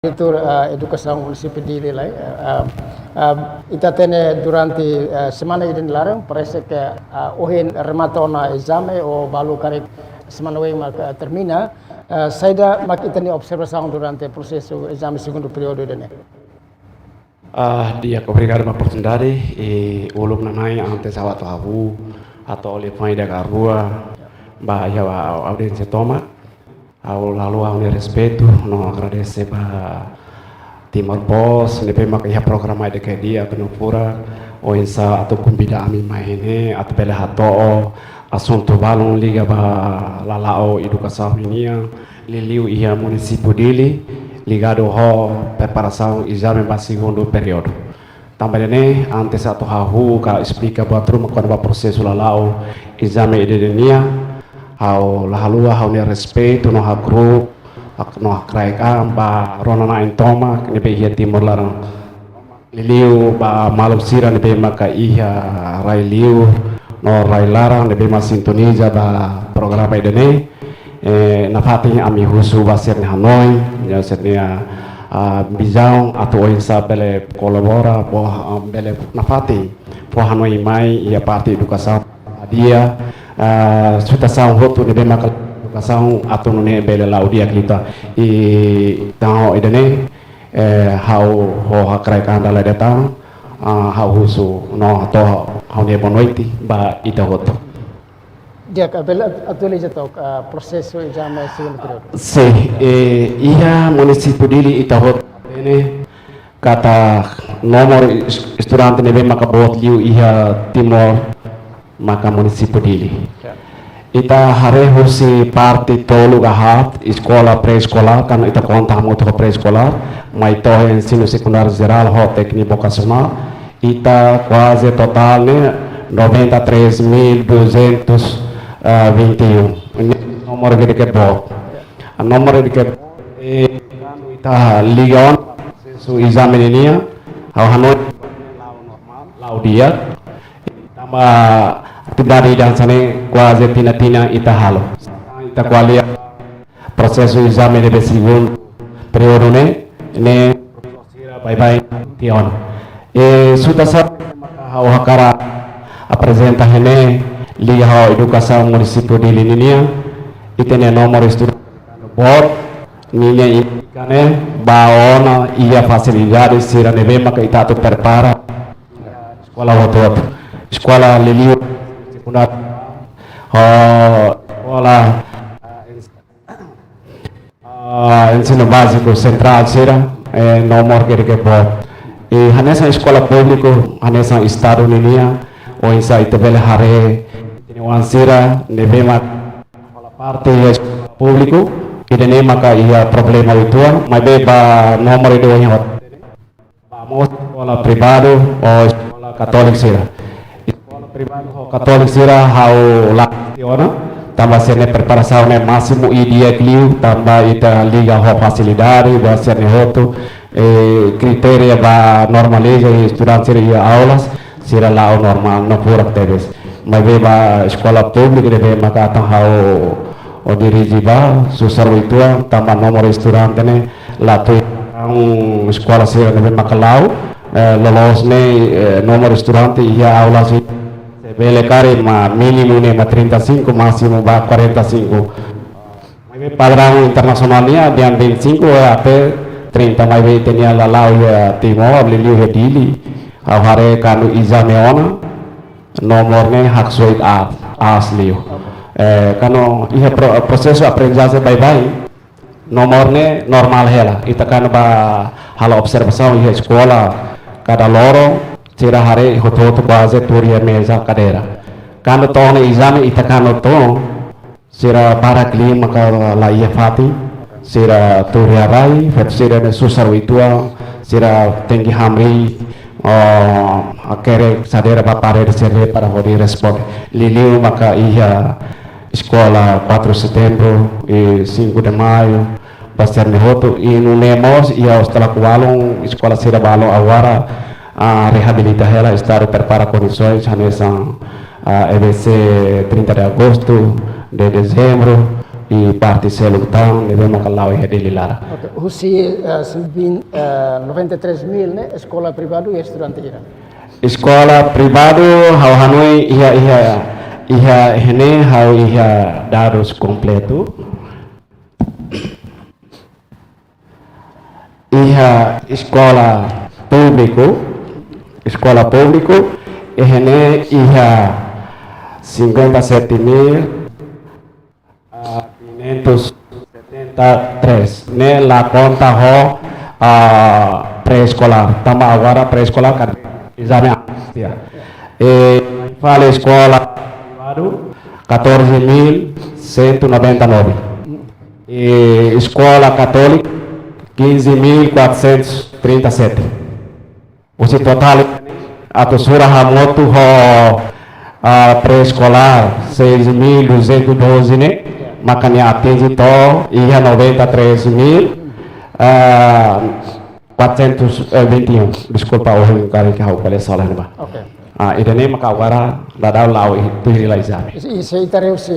Diretor Educação Municipal de Lelai. Ita tene durante semana ini dilarang, parece que hoje remata na exame ou balu kari semana ini termina. Saida mak ita ni observação durante o processo exame segundo período ini. Dia obrigado pela oportunidade e o aluno nanai antes awak tahu atau oleh pemain da rua bahaya a audiência toma. Ao lalu ao respeito, não agradece para Timor Pos, depois makai programa de que dia que não pura, ou insa atau convida a mim mais né, atau bela hato assunto balon liga para lalao educação minia, liliu ia município dele, ligado ao preparação exame para segundo período. Também né, antes atau hahu ka explica para turma quando vai processo lalao exame de dunia. Ao lalu ao ne respeito no grupo no kraika ba ronana entoma ne be ia timor larang liliu ba malam sira ne be maka ia rai liu no rai larang ne be ma sintoniza ba programa idene na fatinya ami husu basir ne Hanoi ya setnia bijão atau insa bele kolabora bo bele na fati po Hanoi mai ia parte educação dia situação roto de bem macal educação atau nune bela laudia kita e tahu idane how hakrai kanda la datang how husu no atau how ne bonoiti ba ita roto Dia kabela atualiza tok processo exame segundo período. Sim, ia município dele ita roto ini kata nomor estudante ne bem makabot liu ia Timor maka município dele. Ita harehusi parte tolu gahat escola pré-escolar kan ita conta muito pré-escolar, mas to ensino secundário geral ho técnico vocacional ita quase total né 93.221 nomor de que bom. A nomor de que ita ligawan su exame ini au Hanoi lau dia tambah atividade dan sana quase tina ita halo ita qualia processo exame de segundo período ne bye tion sudah sa hau hakara apresenta hene liga hau educação município de Linia ita ne nomor estudante bot ninya ikane baona ia facilidade sira neve maka ita tu prepara sekolah waktu sekolah liliu sekolah ensino básico central sira nomor que bot e hanesa escola público hanesa estado ninia ou insa itebele hare wan sira nebema parte público e dene maka ia problema itu mas beba nomor itu yang vamos sekolah privado ou escola católica sira privado católico sira hau lationa tambah sene preparação né máximo dia clio tambah ita liga ho facilidade ba sene hoto criteria ba normaliza estudante sira aulas sira lao normal no pura teres mas ba escola pública deve maka tang hau o dirigi ba susar itu tambah nomor estudante ne latu escola sira deve maka lao lolos ne nomor estudante ia aulas bele kare ma mínimo ne ma 35 máximo ba 45 padrão internacionalnya dia 25 até 30 mas be tenia la lau ya Timor liliu hedili au hare kanu exame ona nomornya hak suit asli kanu ia proseso aprendizagem bye nomornya normal hela ita kan ba hala observação ia escola cada loro sira hare hoto base turia mesa cadeira quando torna exame ita quando to sira para clima maka la ia fati sira turia rai fet sira ne susar witua sira tinggi hamri akere sadera papare de serve para hodi respond liliu maka ia escola 4 setembro e 5 de maio pastor ne hoto e no nemos ia setelah kualong escola sira balo awara rehabilitar ela estar prepara condições nessa EBC 30 de agosto de dezembro e parte selutão nebe makalau e delilara. Okay. Husi 93.000 né escola privada e estudante ira. Escola privado hau hanoi ia hene hau ia dados completo. Ia escola público e hene ia 57.573 ne la conta ho pré-escolar tama agora pré-escolar kan exame amnistia e fala escola privado 14.199 e escola católica 15.437 o total a tosura hamoto ho pré-escolar 6.212 né makanya atingi to ia 93.421 desculpa o kali que hau kali salah ne ba Okay. idane maka agora dadau lau itu exame E se itareu se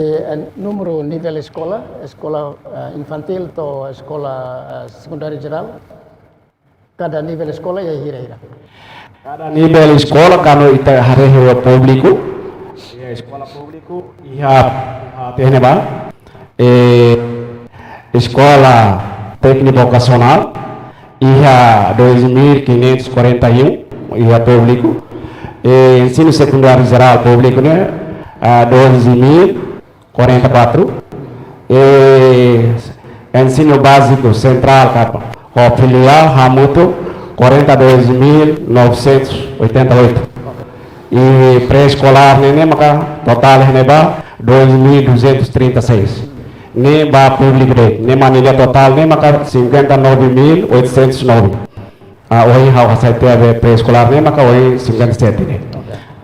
número nível escola infantil to escola secundária geral, cada nível escola é hira. cada nível escola kano ita harehe público escola público ia tehne ba escola técnico vocacional ia 2.541 ia público ensino secundário geral público né 12.044 ensino básico central o filial Ramuto 42.988 e pré-escolar né maka total né ba 2.236 ne ba público ne manilha total ne maka 59.809 hoje hau hasaite ave pré-escolar ne maka hoje 57 ne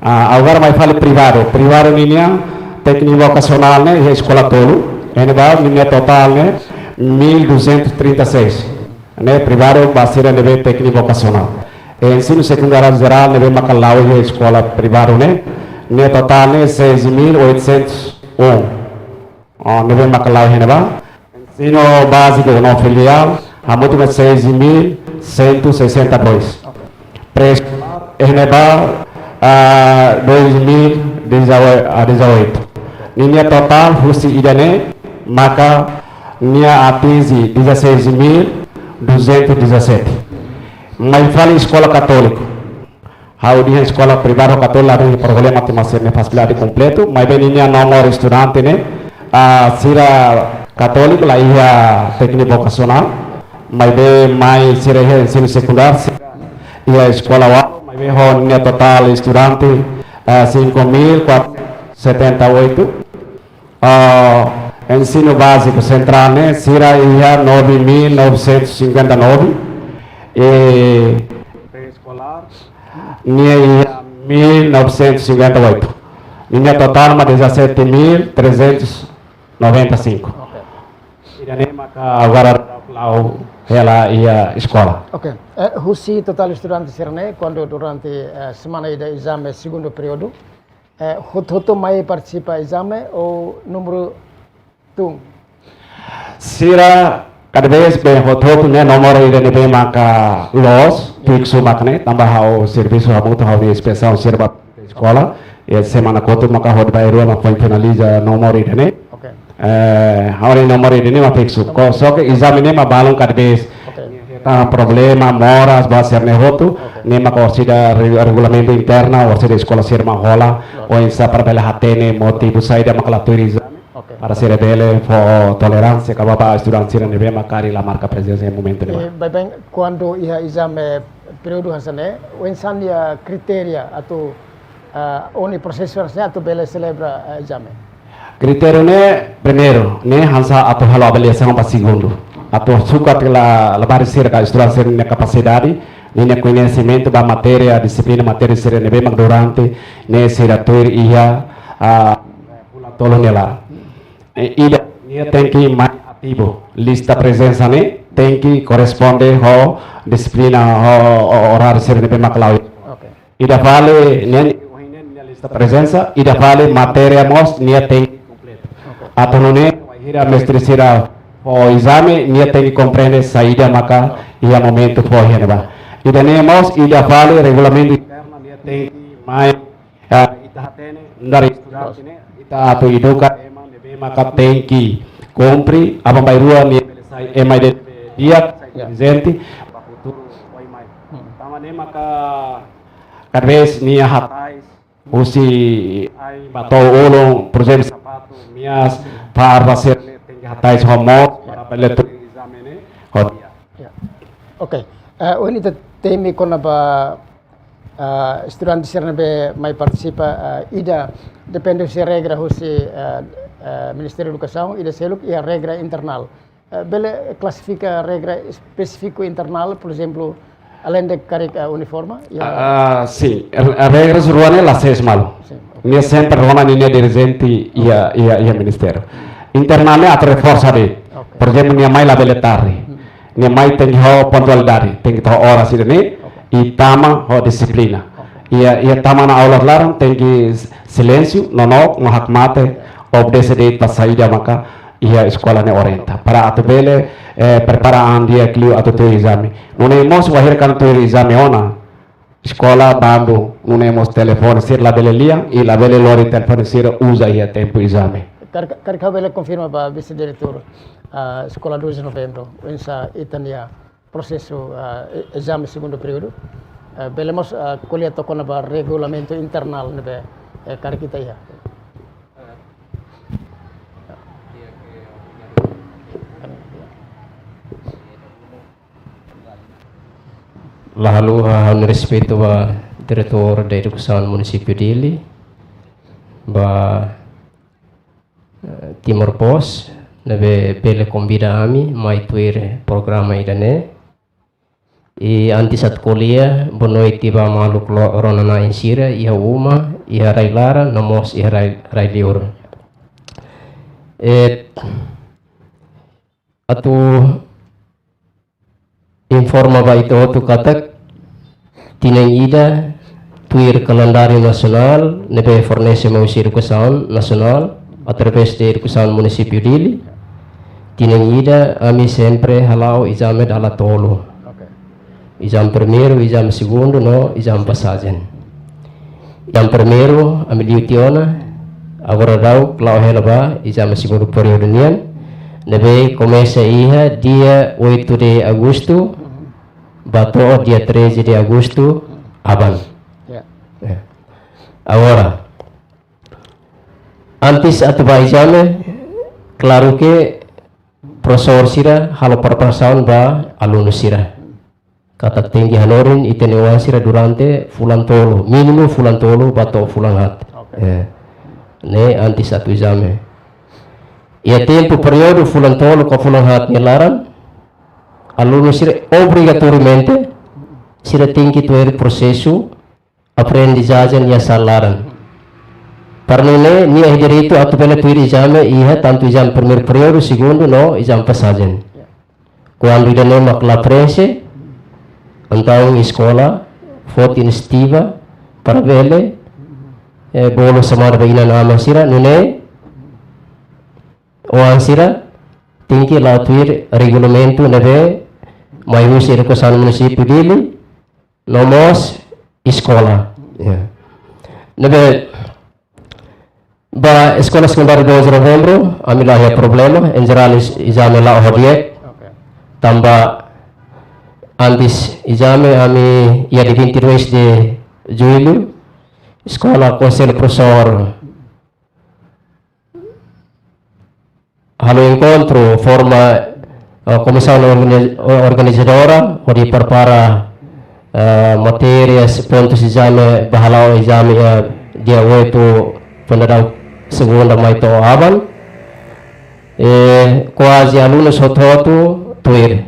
agora vai falar privado ninya técnico vocacional né e escola tolo ne ba ninya total ne 1.236 né privado basira ne técnico vocacional ensino secundário geral ne maka lau e escola privado né total ne 6.801 ne maka lau ne ba ensino básico no filial hamuto 6.162 pré-escolar ne ba 2018 ninya total husi idane maka nia atingi 16.217 mas fala escola católica hau dia escola privada católica tem problema de masir ne facilidade completo mas bem ninya nomor estudante ne sira católico lá ia técnico vocacional mas bem mais sira ensino secundário ia escola wa mas bem ho ninya total estudante 5.478 ensino básico central né sira ia 9.959 e pré-escolar ia 1.958 minha total uma 17.395 e maka agora lau ela ia escola. Ok. Husi total estudante sirne quando durante semana ida exame segundo período hoto mai participa exame ou número tung sira cada vez bem hoto né nomor ida ne maka los fixo makne tambah hau serviço hamuto hau especial serba escola e semana koto maka hod bayro ma finaliza nomor ida ne okay hau nomor ida ne ma fixo ko so que exame ne ma balon cada vez problema moras baser ne hoto ne ma ko sida regulamento interna ou sida escola serma rola ou insa para bela hatene motivo saída makala turismo para ser bele for tolerância que baba estudante sira nebe makari la marca presença em momento ne bem quando ia exame período hasane o insania criteria atau oni processo atau bele celebra exame critério ne primeiro ne hansa atau halo avaliação para segundo atau suka la levar ser ka estudante ser ne capacidade ne conhecimento da matéria disciplina matéria ser nebe mak durante ne sira tur ia tolo nela ida tem que mais ativo lista presença né tem que corresponder ao disciplina ao horário ser nebe maklau ida vale ne lista presença ida vale matéria mos ne tem completo atau ne Hira mestre sira o exame nia tem que compreender saída maka ia momento foi hena. Ida nemos ida vale regulamento interno nia tem que mais ita hatene ndar estudante ne ita ato educa ema nebe maka tem que cumpre apa bairua nia sai ema de dia presente para futuro foi mais. Tama ne maka kadves nia hatais usi ai batou ulong por exemplo sapato mias para fazer hatais homework para peletu exame hodia. Oke. Ini temi kona ba estudante serna be mai participa ida depende se regra husi Ministério da Educação ida seluk ia regra internal. Bele classifica regra específico internal, por exemplo, além de carik uniforme? Sim, a regra ruane la ses malo. Nia sempre rona nia dirigente ia ministério. Internalmente a reforça de, por exemplo, nia mai la beletari. Nia mai tem ho pontualidade, tem que ter horas ini e tama ho disiplina. Ia tama na aula larang tem que silêncio, nonok, hakmate, obedece de saída maka ia escola ne orienta. Para atubele preparaan dia clio atau tu exame. Nunemos wahirkan tu exame ona. Escola bambu, nunemos telefone sir la belelia e la bele lori telefone sir usa ia tempo exame. Kau boleh confirma para vice-diretor Sekolah 2 de Novembro, insa itania processo exame segundo período. Belemos kuliah tokona ba regulamento internal nebe kar kita ya. Lalu respeito ba diretor da educação município dele, ba Timor Pos, nebe bele convida ami mai tuir programa idane. E antes at kuliah bonoiti ba maluk ronana insira ia uma ia railara namos ia rai liur. Atu informa ba itu tu katak tineng ida tuir calendário nacional nebe fornece Ministério da Educação nacional através da Educação município dele. Tineng ida ami sempre halau exame dala tolo. Exame primeiro, exame segundo, no exame passagem. Exame primeiro ami diutiona agora dau clau helaba exame segundo período nian. Nebe começa ia dia 8 de agosto, bato dia 13 de agosto, aban. Agora, antes atuba exame, claro que professor sira halo preparação ba aluno sira. Kata tinggi hanorin itenewan sira durante fulan tolo, minimum fulan tolo bato fulan hat. Ne antes atu exame. Ia tempo período fulan tolo com fulan hat nyelaran, aluno sira obrigatoriamente sira tinggi tuer processo aprendizagem ya salaran. Parnone nia direito atu pela tuir exame ia tanto exame primeiro período, segundo no exame passagem. Quando ida nema la prese, então escola, foto iniciativa para vele, bolo samar baina nama sira, nune oan sira tinggi la tuir regulamento nebe maius educação município dele, nomos escola. Nebe ba escola secundária 2 de novembro, ami lá é problema, em geral exame lá hodie, tamba antes exame ami ia de 22 de julho, escola conselho professor halo encontro forma comissão organizadora onde prepara matérias pontos exame bahalau exame dia 8 pendadau segunda mai to aban quase alunos hototo tuir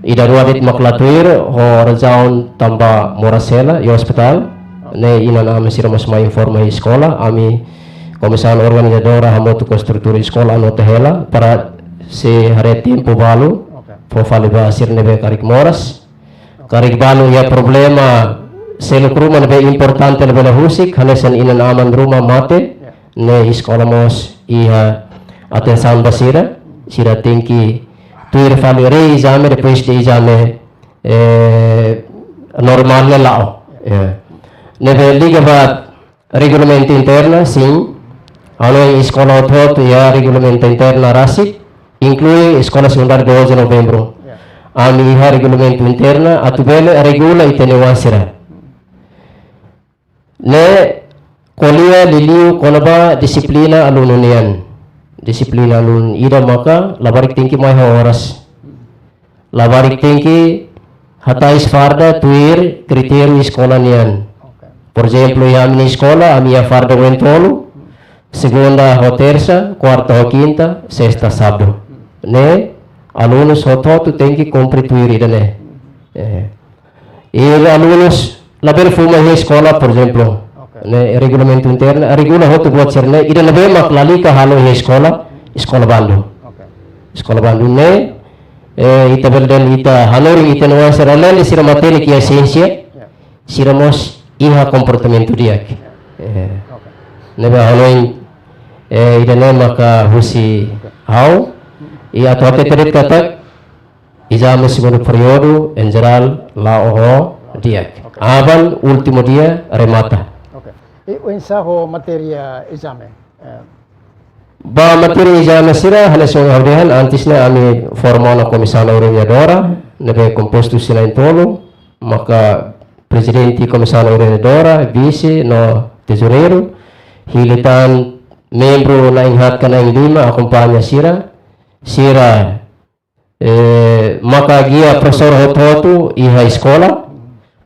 ida ruadit maklatuir ho rajaun tamba morasela e hospital ne ina na mesira mas mai informa escola ami comissão organizadora hamotu construtor escola no tehela para se hare tempo balu profile basir nebe karik moras karik balu ya problema seluk rumah nebe importante nebe husik hanesan ina aman rumah mate ne escola mos iha atenção basira sira tem que tuir fali re exame depois de exame normal lá neve liga ba regulamento interno sim ano em escola auto ya regulamento interno rasi inclui escola secundária 12 de novembro ami ha regulamento interno atubele regula itenewansira ne kuliah liliu konaba disiplina alununian disiplina alun ida maka labarik tingki mai horas labarik tingki hatais farda tuir kriteria sekolah nian por exemplo yamni sekolah amia farda wentolo segunda ho terça quarta ho quinta sexta sábado ne alunos ho tu tingki cumprir tuir ida ne e alunos laber fuma he sekolah por exemplo ne regulamento interno regula hotu buat serne ida lebe mak lalika halo he sekolah bandu sekolah bandu ne ita belden ita halori ita nuan seralele sira materi ki esensia sira mos iha comportamento dia ne ba haloin ida ne maka husi hau ia to ate terit katak exame segundo período em geral la oho dia aban último dia remata. E o ensaio matéria exame. Ba materi exame sira halasong hawdehan antes na ami formal na komisano orientadora nebe composto sila intolo maka presidente komisano orientadora vice no tesoreiro hilitan membro na inhat kana lima akompanya sira maka gia profesor hototu iha escola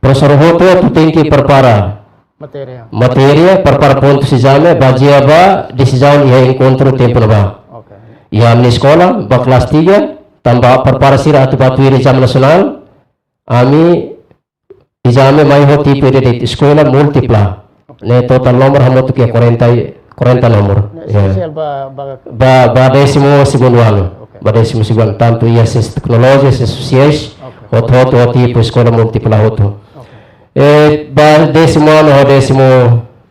profesor hototu tem que preparar matéria para pontos exame bagia ba decisão ia encontro tempo na ba ia amni sekolah ba kelas 3 tambah prepara sira atu batu exame nasional ami exame mai ho tipo de escola múltipla ne total nomor hamotu ke 40 nomor ba décimo segundo ano ba décimo segundo tanto ia ciências tecnologias sociais ho tipo escola múltipla hoto ba décimo ano ho décimo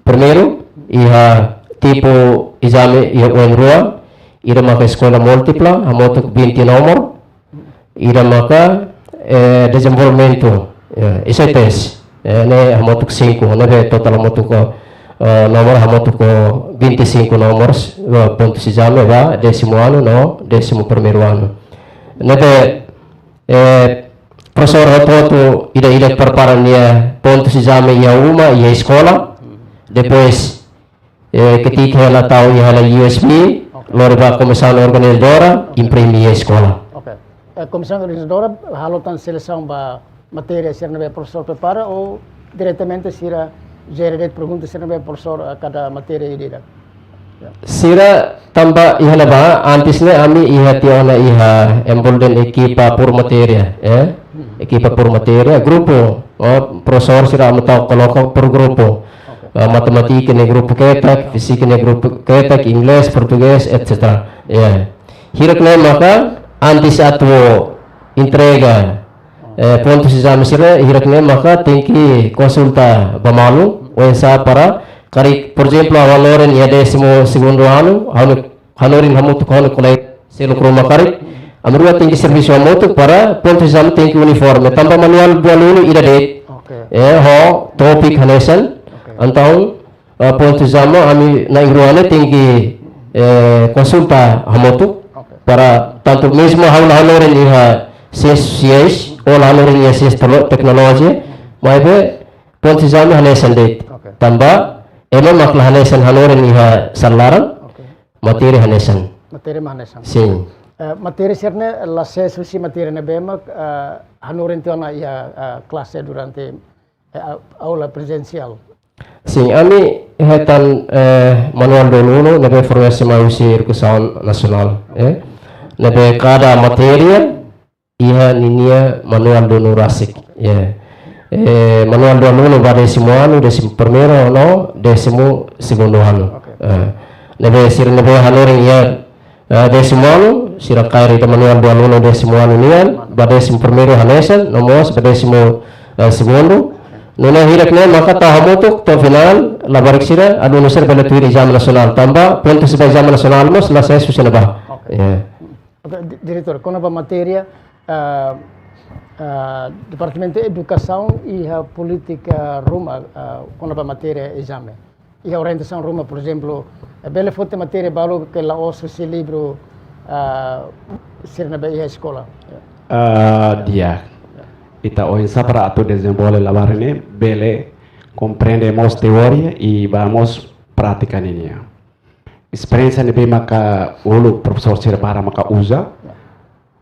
primeiro iha tipo exame iha rua ira maka escola múltipla hamoto 20 nomor ira maka desenvolvimento ICTs ne hamoto 5 ne total hamoto ko nomor hamoto ko 25 nomors pontos exame ba décimo ano no décimo primeiro ano ne profesor hototu ida preparan dia pontos exame ia uma ia escola depois ketika ela tahu ia USB lalu ba komissão organizadora imprime ia escola comissão organizadora halotan seleção ba matéria sira nebe professor prepara ou diretamente sira gera pergunta sira nebe professor cada matéria ida sira tambah iha laba antisnya ami iha tiona iha embolden equipa por matéria equipa por matéria grupo professor sira amutau coloca por grupo matematika ne grupo ketak fisika ne grupo ketak inglês português etc hirak ne maka antes atu entrega pontos exame sira hirak ne maka tem que consulta bamalu oensa para kari por exemplo valoren ia décimo segundo ano hanorin hamutu kono kolai selo kroma kari amrua tem que serviço hamutu para pontos exame tem que uniforme tambah manual bualunu ida det ho topik hanesan então pontos exame ami na ingruane tem que consulta hamutu para tanto mesmo hanorin iha ciências ou hanorin ia ciências teknologi maibe pontos exame hanesan det tambah emang makna hanesan hanoren iha salaran materi hanesan sim materi sirne la susi materi ne bema hanoren tiona iha classe durante aula presencial sim ami hetan manual dulu nebe formasi mausi irkusaun nasional nebe kada materi iha ninia manual dulu rasik manual dulu ba décimo ano décimo primeiro no décimo segundo ano nebe sira nebe hanoring ia décimo ano sira kairi da manual dulu décimo ano nian ba décimo primeiro hanesan nomos ba décimo segundo Nuna hirak ne maka tahamutuk to final labarik sira alunus sira bala tuir exam nasional tamba ponto sa exam nasional mo selesai susah ba. Diretor, quando a matéria Departamento de Educação e a política Roma, quando a matéria exame. E a orientação Roma, por exemplo, a bela foto matéria balo que lá ouço esse livro ser na a escola. Dia. Ita hoy para tu desenvolver la barne, bele comprendemos teoria y vamos practicar niya. Experiência ne be maka ulu professor sira para maka usa.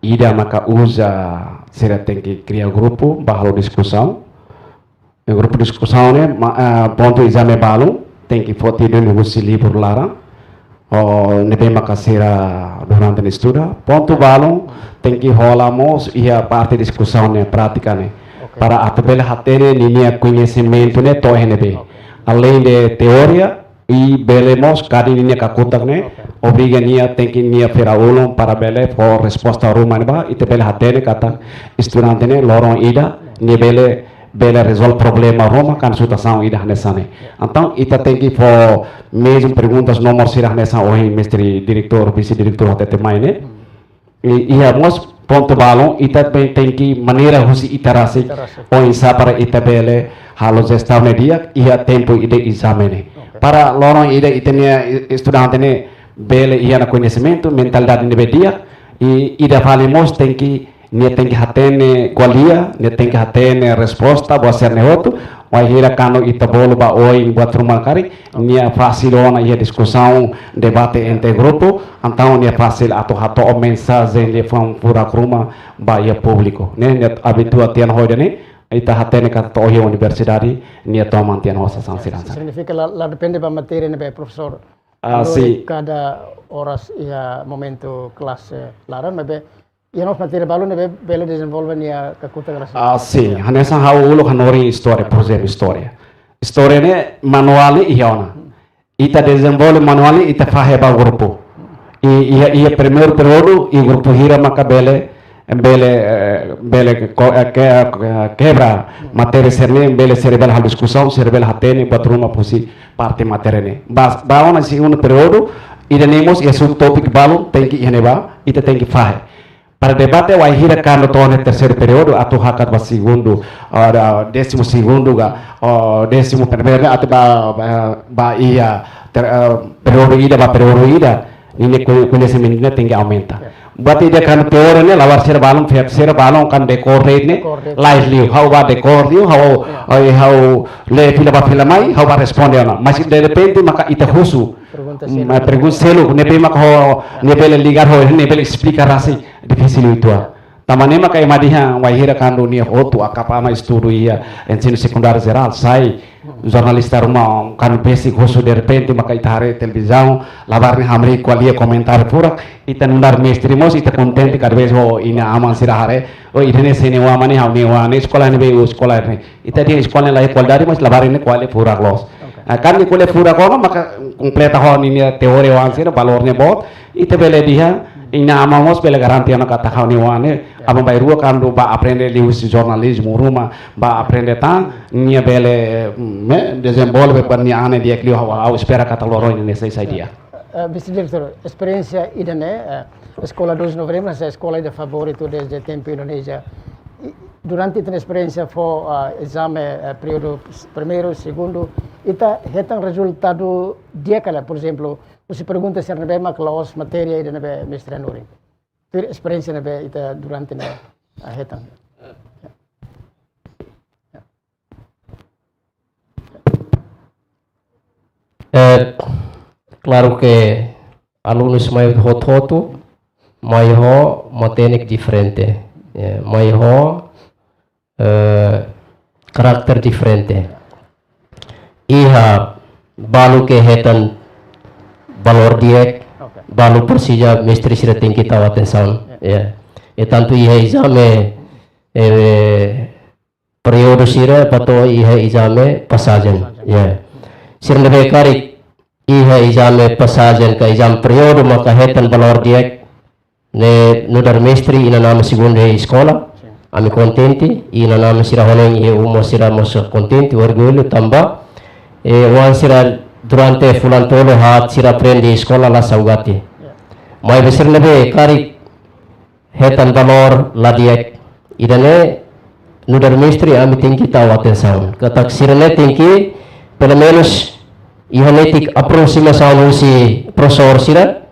Ida maka usa sira tem que criar grupo, bahalo discussão. O grupo de discussão né, ponto exame balo, tem que fotir no usi livro lara. O ne be maka sira durante o estudo, ponto balo tem que rolamos e a parte de discussão né, prática né. Para atbel hatene ninia conhecimento né, tohe ne be. Além de teoria e belemos cada ninia kakutak né, obriga nia tem que nia fera ulum para bele for resposta ruma né ba, ite bele hatene kata estudante né, lorong ida, ni bele resolve problema roma kan situação ida nesane. Então ita tem que for mesmo perguntas nomor sirah nessa ohi mestre diretor, vice-diretor até mais né. E a mos ponto balon ita tem que maneira husi iterasi o insa para ita bele halos esta media e a tempo ide exame para lorong ida itenia estudante ne bele ia na conhecimento mentalidade ne bedia e ida valemos tem que hatene qualia ne tem que hatene resposta boa ser ne outro vai hira kano ita bolo ba oi buat rumah kari nia fácil ona ia discussão debate entre grupo então nia fácil atau hato o mensagem le fam pura kruma ba ia público ne habitua tian hoida ne ita hatene kata ohi universidade nia toman tian hosa sansiransa significa la depende ba matéria ne professor. Sim. Cada horas ia momento classe laran mebe ia nos matéria balu ne bele desenvolve nia kakuta grasa. Sim, hanesa hau ulu hanori história, por exemplo, história. História ne manual iona. Ita desenvolve manual ita faheba grupo. Ia primeiro período e grupo hira maka bele quebra matéria serne bele cerebral hal discussão cerebral hatene batruma posi parte matéria ne. Ba ona segundo período ida nemos ia subtopic balu tem que ihaneba ita tem que fahe. Para debate vai hira kano tone terceiro período atau hakat ba segundo décimo segundo décimo primeiro atau ba ia período ida ini conhecimento tem que aumenta. Berarti dia kan teori ne lawar ser balong kan decorate ne lively how ba decore you how le fila mai how ba responde ona masih de repente maka ita husu pergunta selo ne pe maka ne pe ligar ne pe explicar assim difícil itu tamane maka imadiha wahira kan dunia otu akapama estudo ia ensino secundário geral sai jornalista rumah kan basic husu de repente maka itare televisão labarne hamri qualia comentar pura ita nundar mestrimos ita contente kad beso ina aman sirahare o idene sene wa mani hauni wa ne sekolah ne be sekolah ne ita dia sekolah lai qualidade mas labarne quali pura los kan ni quali pura kono maka completa ho ni teori wa sira valornya bot ita bele dia ina amamos bele garantia na kata hauni wa ne abang bayru kan ba aprende lius jornalismo ruma ba aprende tan nia bele me desenvolve per nia ane dia clio au espera kata loro ini sai dia. Vice-diretor, experiência idane escola 2 de novembro, essa escola de favorito desde tempo Indonésia. Durante a experiência foi exame período primeiro, segundo, ita hetang resultado dia kala, por exemplo, você pergunta se nabe mak laos matéria ida nabe mestre Nuri. Per experiência nabe ita durante na hetang. Claro que alunos mais hototo, mais ho matéria diferente, mais ho karakter diferente. Iha balu ke hetan valor diek, balu persija mestri sira tinggi tahu atenção, ya. Tanto iha exame periode sira pato iha exame passagem, ya. Sira lebih kari iha exame passagem ka exame periode maka hetan valor diek ne nudar mestri ina nama segundo escola ami contenti, ina nama sira honeng e umo sira mosa contenti, orgulho tamba, wan sira durante fulan tolo hat sira prendi sekolah la saugati. Mai besir nebe kari hetan valor ladiek, idane nudar mistri ami tinggi tahu atenção. Katak sirene tinggi, pelo menos ihanetik aproximação si professor sira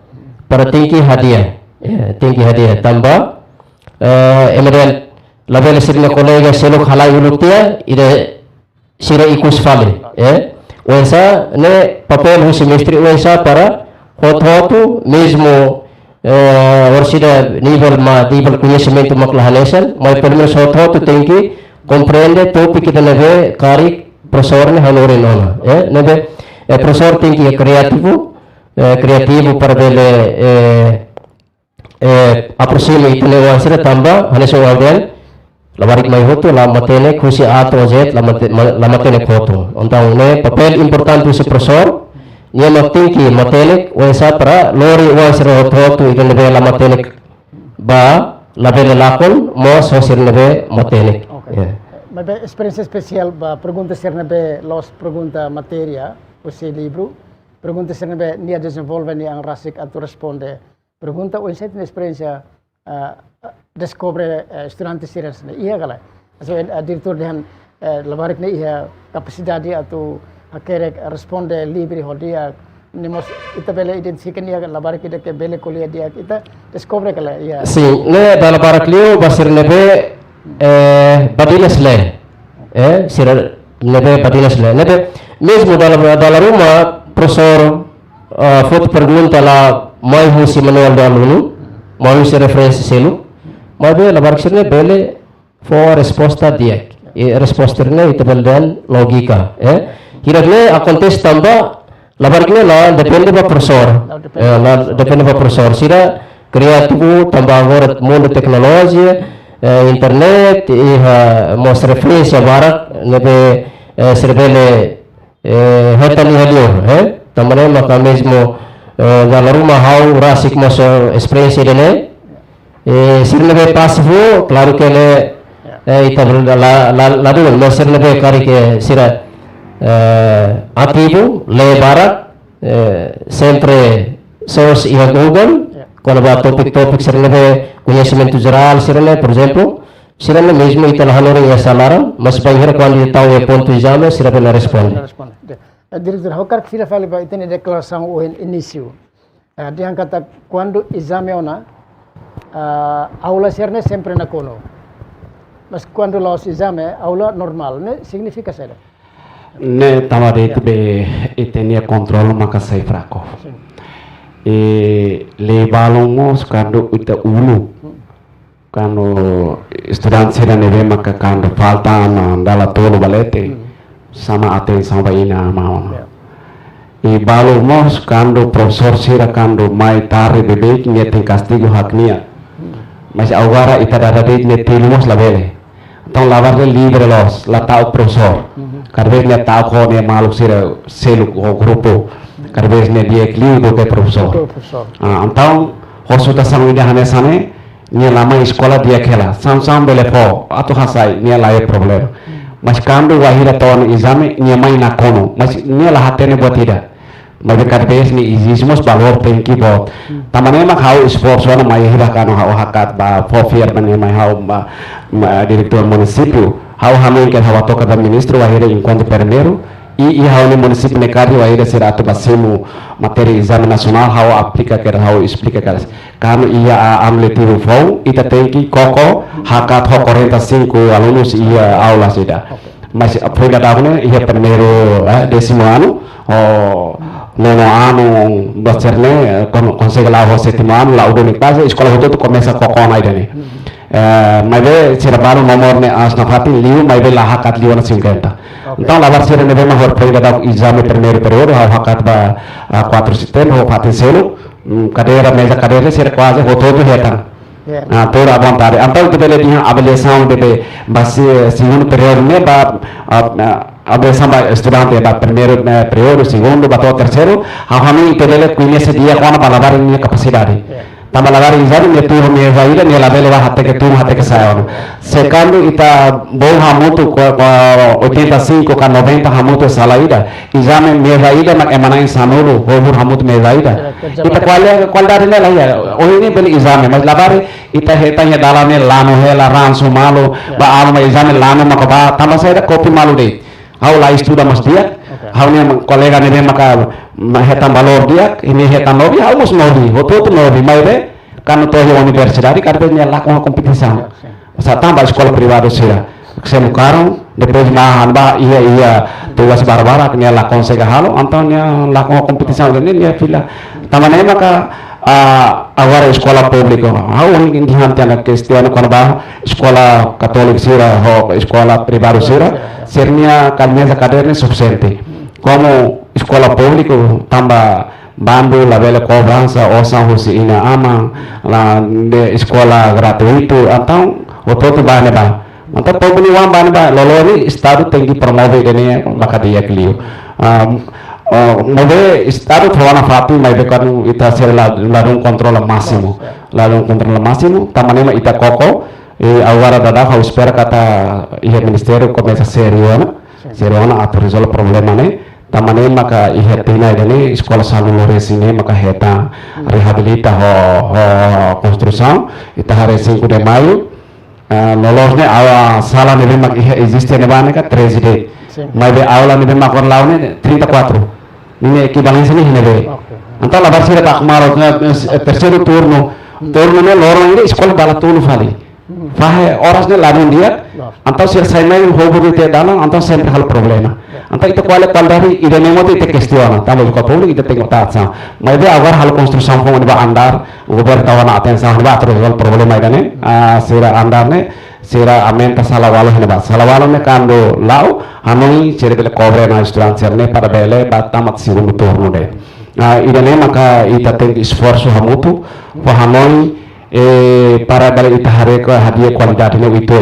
para tinggi hadiah, tinggi hadiah tambah. Emerald label sirine kolega selok halai ulutia ide sira ikus fale wensa ne papel husi mistri wensa para hot mesmo orsida nível conhecimento maclahanesan mas pelo menos hot tem que compreender topic que neve cari professor ne hanore nona neve professor tem que criativo para dele aproxima itune wansira tamba haneso wagel labarik mai hoto la matene khusi ato jet la matene hoto ontang ne papel importante si professor nia matinki matene wensa para lori wansira hoto idene be la matene ba la bele lakon mo sosir nebe matene Mas experiência especial ba pergunta ser nebe los pergunta materia usi livro pergunta ser nebe nia desenvolve ni ang rasik atu responde pergunta o insight na experiência descobre estudantes sirens na iya kala so diretor dihan labarik na iya capacidade atau akhirnya responde livre hodia nimos ita bela identifikan iya labarik ida ke bele kuliah dia kita descobre kala iya si ne dala barak liu basir nebe badinas le sira nebe badinas le nebe mesmo dala rumah professor foto pergunta la mai husi manual da aluno mai husi referensi selu mai be la barksirne bele for resposta dia resposta ne itu dan logika hirane akontes tamba la barkne la depende ba professor la depende ba professor sira kreativu tamba agora mundo teknologia internet mos referensi barak nebe serbele hetani halio tambane maka mesmo dalam rumah hau rasik masuk experience dene sirne be pasivo claro que le ita lalu sirne be kari ke sira ativo le barak sempre sos iha Google kalau buat topik sirne be conhecimento geral sirne por exemplo sirne mesmo ita lahanore ya salaram mas banhira quando tahu e ponto exame sira be responde Diretor, hokar kira fale ba itene declaração o início. Dia kata quando exame ona aula serne sempre na kono. Mas quando los exame aula normal, ne significa seda. Ne tamade be itenia controle maka sai fraco. Le balongos quando uta ulu. Quando estudante sera neve maka quando falta andala tolo balete. Sama atenção vai ina maona e balo mos quando professor sira quando mai tarde bebê que tem castigo haknia mas agora ita dada de ne tilmos la bele então lavar de livre los la tau professor cada vez ne tau ko ne malu sira selu o grupo cada vez ne dia clio que professor então hosuta sangu ida hane sane ne lama escola dia kela sam bele po atu hasai ne la e problema mas quando wahira ton exame nia mai na kono mas nia la hatene buat tidak mas cada vez ni exigimos valor tem que bot tamane mak hau esforço na mai hira kanu hau hakat ba fofier mane mai hau diretor município hau hamen que hau toca da ministro wahira enquanto primeiro e hau ni município ne kari wahira sirato basemu matéria exame nacional hau aplica que hau explica que kanu ia amletivo fou ita tem que koko hakat ho 45 alunos ia aula sida mas foi gadavne ia primeiro décimo ano o nono ano bacerne consegue lá o sétimo ano lá o dono casa escola todo começa koko na idane mas be trabalho nomor ne as na fati liu mas be la hakat liu na 50 então lá vai ser ne be mahor foi gadav exame primeiro período hakat ba 4 setembro ho fati selo cadeira mesa cadeira ser quase todo retan toda a vontade então que ele tinha avaliação de base segundo período né ba avaliação ba estudante ba primeiro período segundo ba terceiro a família ele conhece dia quando para lavar minha capacidade tambah lagar exame ne tu me vaira ne labele va hate que tu hate que saio secando ita bom hamutu 85 ka 90 hamutu salaida exame me vaira mak emana em sanulo hobur hamutu me vaira ita qual dar ne la ya o ini beli exame mas labare ita heta ya dalane lano hela ranso malo ba alma exame lano makaba tambah saida kopi malu de hau la estuda mas dia hau ne kolega ne maka hetan valor dia ini hetan nobi hau mus nobi hoto nobi mai de kan to yo universidade kadenya lakon kompetisi sa tambah sekolah privado sira semu karong depois na hanba iya tugas barbara kenya lakon sega halo antonia lakon kompetisi ne dia fila tamane maka agora escola pública hau ingin dihantian questão kan ba sekolah katolik sira ho sekolah privado sira sernia kalmeza kaderne suficiente como escola pública tambah bambu la bela cobrança ou São José ina ama la de escola gratuito então o todo bane ba então pobre wan bane ba lolori estado tem que promover ini makadia clio move estado fora fatu mas de quando ita ser la um controle máximo tamanema ita coco e agora dada eu espero que o ministério comece a seriona a resolver o problema né tamane maka ihetina ini sekolah salur resine maka heta rehabilita ho construção ita hari 5 de maio nolosne awa sala nebe mak existe ne bane ka 13 de mai be aula nebe makon laune 34 ini equivalência ni nebe anta la barsira tak maro terceiro turno ne lorong ini sekolah bala tulu fali fahe horas ne ladun dia antau sir saimai hobur te dalang antau sempre hal problema anta ita qual dari ida nemoti te questiona tamo ko public ita tengo tatsa mai be agar hal construção ko ba andar gober tawana atenção ba terus hal problema ida ne sira andar ne sira amenta salawalo ne ba salawalo ne kando lau hanoi cere bele cobre na estudante ne para bele batamat segundo turno de ida ne maka ita tem esforço hamutu pa hanoi para bale ita hareka hadiah kualitas ne itu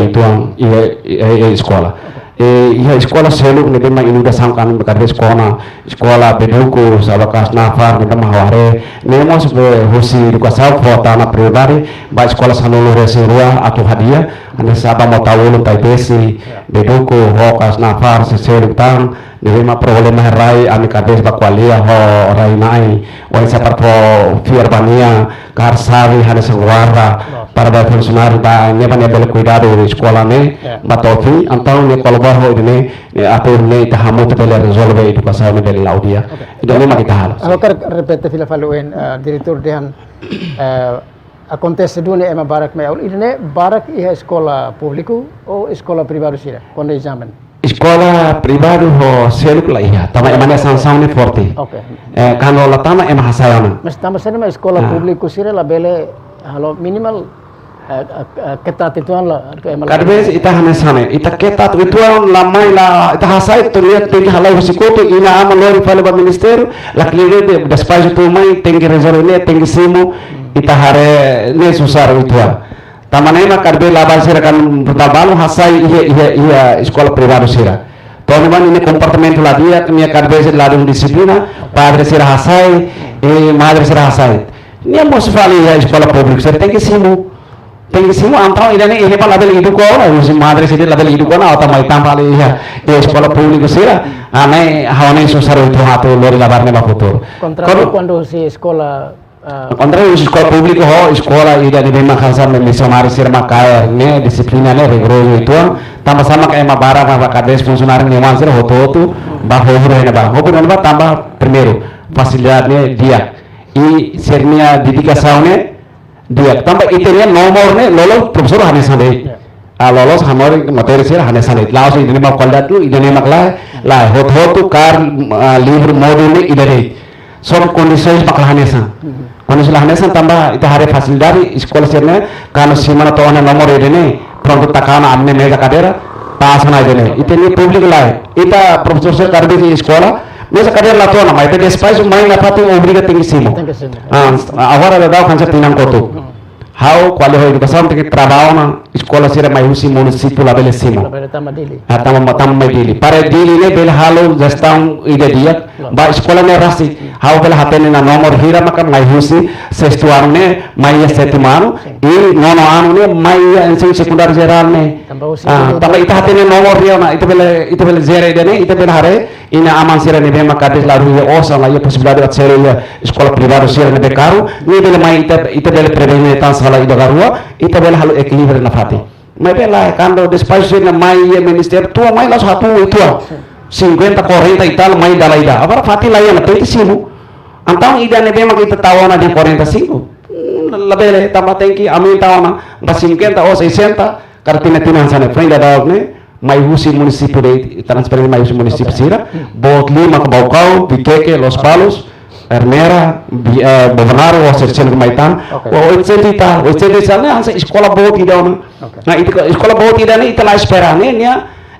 sekolah iya sekolah selu ne ma inuda sangkan bekarbe sekolah beduku sabakas nafar ne mahware ne mo se hosi duka sa fota na pribadi ba sekolah sanulu reserua atau hadiah ane saba mo tawulu taipesi beduku hokas nafar se selu tang ne ma problema rai ame kades ba kwalia ho rai nai wa sa parpo fierbania karsavi hane sangwara para funcionário da neba bele cuidado de escola ne batofi então ne kolbar ho ne atur ne tahamu bele resolve educação ne bele laudia itu ne maki tahal agora repete fila faluen diretor dehan acontece dune ema barak me aul idne barak ia escola público ou escola privado sira quando examen escola privado ho selu la iya tama emane sansang ne forte kalau la tama ema hasayana mas tama sana escola público sira la bele halo minimal ketat ituan la kadbes ita hanesane ita ketat ituan lamai la ita hasai to lihat tinggi halai husikoto ina ama lori fale ba ministério la cliente de despacho tu mai tinggi resolve tinggi simu ita hare ne susar ituan tamanena kadbe labal sira kan bertabalu hasai iya sekolah privado sira teman ini kompartemen la dia kemia kadbe ladung disiplina padre sira hasai madre sira hasai ni mo sefali ya sekolah publik sira tinggi simu antau ini pa label hidup ko si madre sira label hidup ko na atau mai tampali ya sekolah publik sira ane hawane susar itu hatu lori labarne ba futuro cuando si sekolah Contra sekolah publik ho sekolah ida di makasa misionari sir makaya ne disiplina ne rigoroso itu tambah sama kayak mabara ma kades funcionário ne wan sir hoto ba hobro ne ba tambah primeiro facilidade dia e sernia dedicação ne dia tambah iteria nomor ne lolo professor hanesane lolos hamor materi sir hanesane laos ini ma kualitas tu ini makla la hoto kar livro modul ne ida sob kondisi makla hanesan kondisi hanesan tambah ita hari fasilidade sekolah sirne kano simana to ana nomor idene pronto takana amne mega kadera pasana idene iteni public lai ita professor sir karbe di sekolah mesa kadera la to na mai te espaço mai na patu obriga tinggi simo agora le dau kansa tinang kotu how qual é a educação que trabalha na escola sira mai usi município lá bele cima Tama dili. tama mai dili para dili ne bele halo gestão ide dia ba escola ne rasi hau bele hatene na nomor hira maka mai usi sexto ano ne mai sétimo ano e nono ano ne mai ensino secundário geral ne tama ita hatene nomor ria na ita bele zero ide ne ita bele hare ina aman sira ne be maka des la rua osa la ia possibilidade de ser escola privada sira ne be caro ne bele mai ita bele prevenir tan sala ida garua ita bele halo equilíbrio na fati mai bela quando despacho na mai ministério tua mai las hatu tua 50 40 e tal mai dala ida agora fati lá na 35 então ida ne be maka ita tawana de 45 labele tama tenki amin tawana ba 50 ou 60 cartina finança ne frente da ne mai usi município de transferir mai usi município sira bot lima ka baucau piqueque los palos Hermera, Bovanaro, ou Serceno Maitan, ou etc. Né? Ansa escola boa tidak na. Nah itu escola boa tidak ni ita lá esperar né?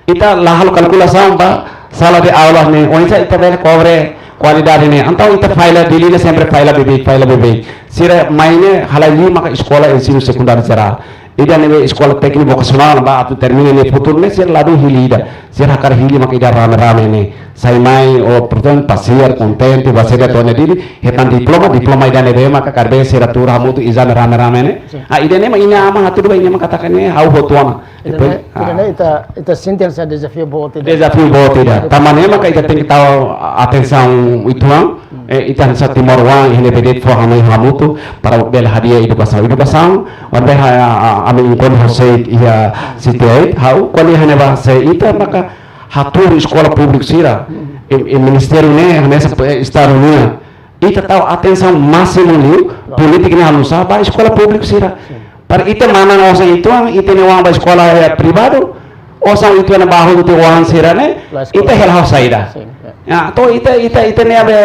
Ita lá halo calculação ba sala de aula né? Ou ita bela cobre qualidade né? Então ita faila dili né sempre faila bebê. Sira maine halali maka escola ensino secundário geral. Ida ne escola técnico vocacional ba atu termina ne futuro ne sira lado hilida. Sira hakar hili maka ida rame ne. Sai mai o portanto passear contente vai ser atone dili hetan diploma ida ne maka karbe sira tur hamu tu izan rame ne. Ida ne ma ina ama hatu ba ina maka takane hau hotuana. Ida ne ita sentença desafio boa tidak. Tamane maka ita tem que tahu atenção ituang ita sa timor wang ini bedet fo hamu tu para bel hadiah educação wanda ami kon hosei ia sitiai hau kali hane ba se ita maka hatur escola pública sira e ministério ne nessa estado ne ita tahu atenção máximo ni politik ne halusa ba escola pública sira para ita mana osa itu ita ne wang ba escola privado osa itu na bahu tu wang sira ne ita hel hausaida ya to ita ne abe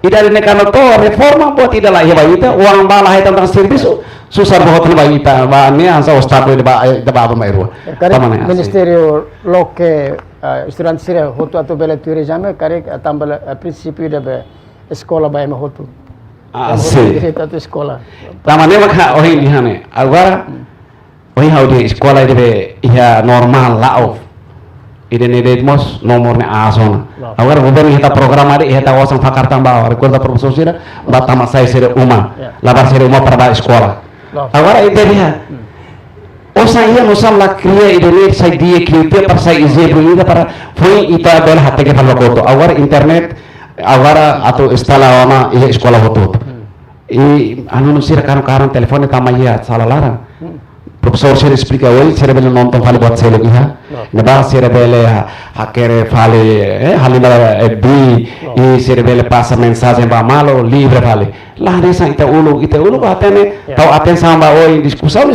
ida ne kano to reforma buat ida lah ya ba ita uang ba lah tentang servis susah bahot ba ita ba ne ansa ostado ba mai rua Ministério loke estudante sira hotu atu bele turisme kare tambal princípio de escola ba me hotu sim atu escola tamane maka ohi di hane agora ohi hau di escola de ia normal lao ide ne mos nomor ne asona agora governo kita programa de kita wasang fakar tambah recorda professor sira batama sai sira uma labar sira uma para escola agora ide dia osa ia nosam la cria ide ne sai dia cria para sai exemplo ida para foi ita bel hatte ke palokoto agora internet agora atau instala ona ia escola hotu e anu sira karan telefone tamaya sala larang professor sira explica hoje sira bele nonton fale buat selo iha neba sira bele hakere fale halina bi e sira bele passa mensagem ba malo livre fale lá nessa ita ulu ba tene tau atenção ba oi discussão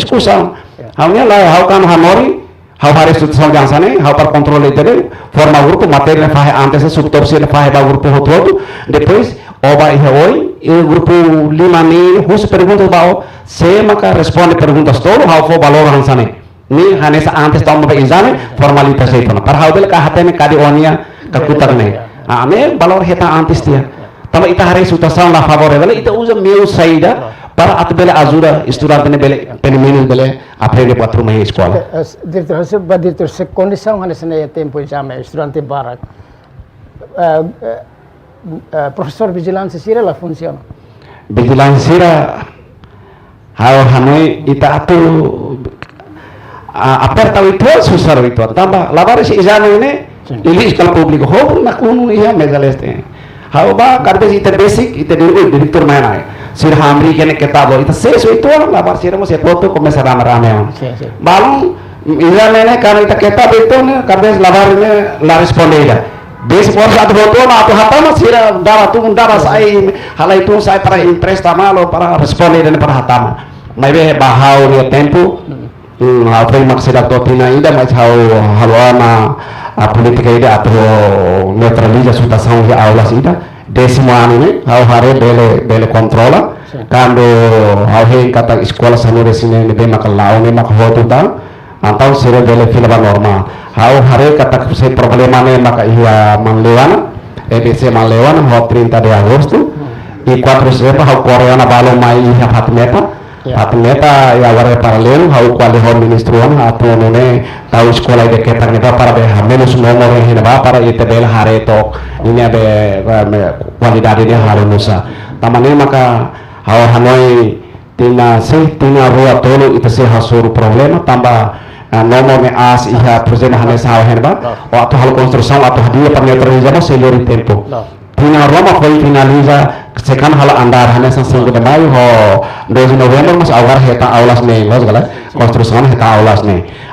haunya lá hau kan hanori hau hari instituição gansane hau par controle dele forma grupo matéria fahe antes subtor sira fahe ba grupo hotu depois oba iha oi e grupo lima ni hus perguntas ba se maka responde perguntas todo hau fo valor hansane ni hanesa antes tau ba exame formalitas itu para hau bel ka hatene kadi onia kakutar ne ame valor heta antes dia tama ita hari situação la favorável ita usa meu saída para atbele ajuda estudante ne bele penemenos bele aprende para turma em escola diretor se condição hanesa ne tempo exame estudante barak professor vigilância sira la funciona vigilância sira hau hanoi ita atu aperta itu susah itu tambah labar si exame ne ili escola público ho na kunu ia megaleste hau ba karbe ita basic ita direktur mana sir hamri kene ketabo ita sesu itu labar sira mo se foto começa rame balong exame ne kan ita ketabo itu ne karbe labar ne la respondida desse por satu foto na tu hatama sira dava sai hala itu sai para empresta malo para responder dan para hatama mai be bahau ni tempo apa yang maksud doutrina ida mais haluana a politika ida atau neutraliza situação de aulas ida décimo ano ne hau hare bele controla quando hau he kata escola sanure sine ne be makalau ne makhotu ta antau sira bele filaba normal hau hare kata se problema ne maka ia manlewana EBC manlewana ho 30 de agosto e 4 sepa hau koreana balo mai ia hatmeta Ya. Patmeta ya wara paralelo hau kuali home ministruan atau nune tahu sekolah de ketang neba para be menos nomor yang neba para ite bela hare to ini abe kualidade dia hare nusa tamane maka hau hanoi tina rua tolo ite se hasuru problema tambah nomor me as iha presena hane sa henba o atau hal konstruksi atau dia parnetralizama selori tempo tina Roma foi finaliza sekan hal andar hanya sang de mayo ho 2 November mas awar heta aulas ne los gala konstruksian heta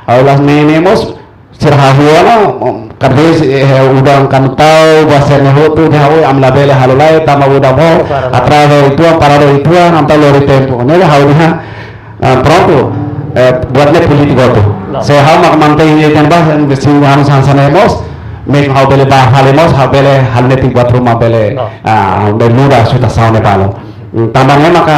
aulas ne mos sirhahuana kadis udang kantau basene hotu de hawi amla bele halulai tama udah mo atrave itu parado itu namta lori tempo ne hawnya pronto buatnya politiko tu saya hal mak mantai ini kan bah besin sana mos make how bele ba halemos how bele halneti buat rumah bele bermuda sudah saune balo tambangnya maka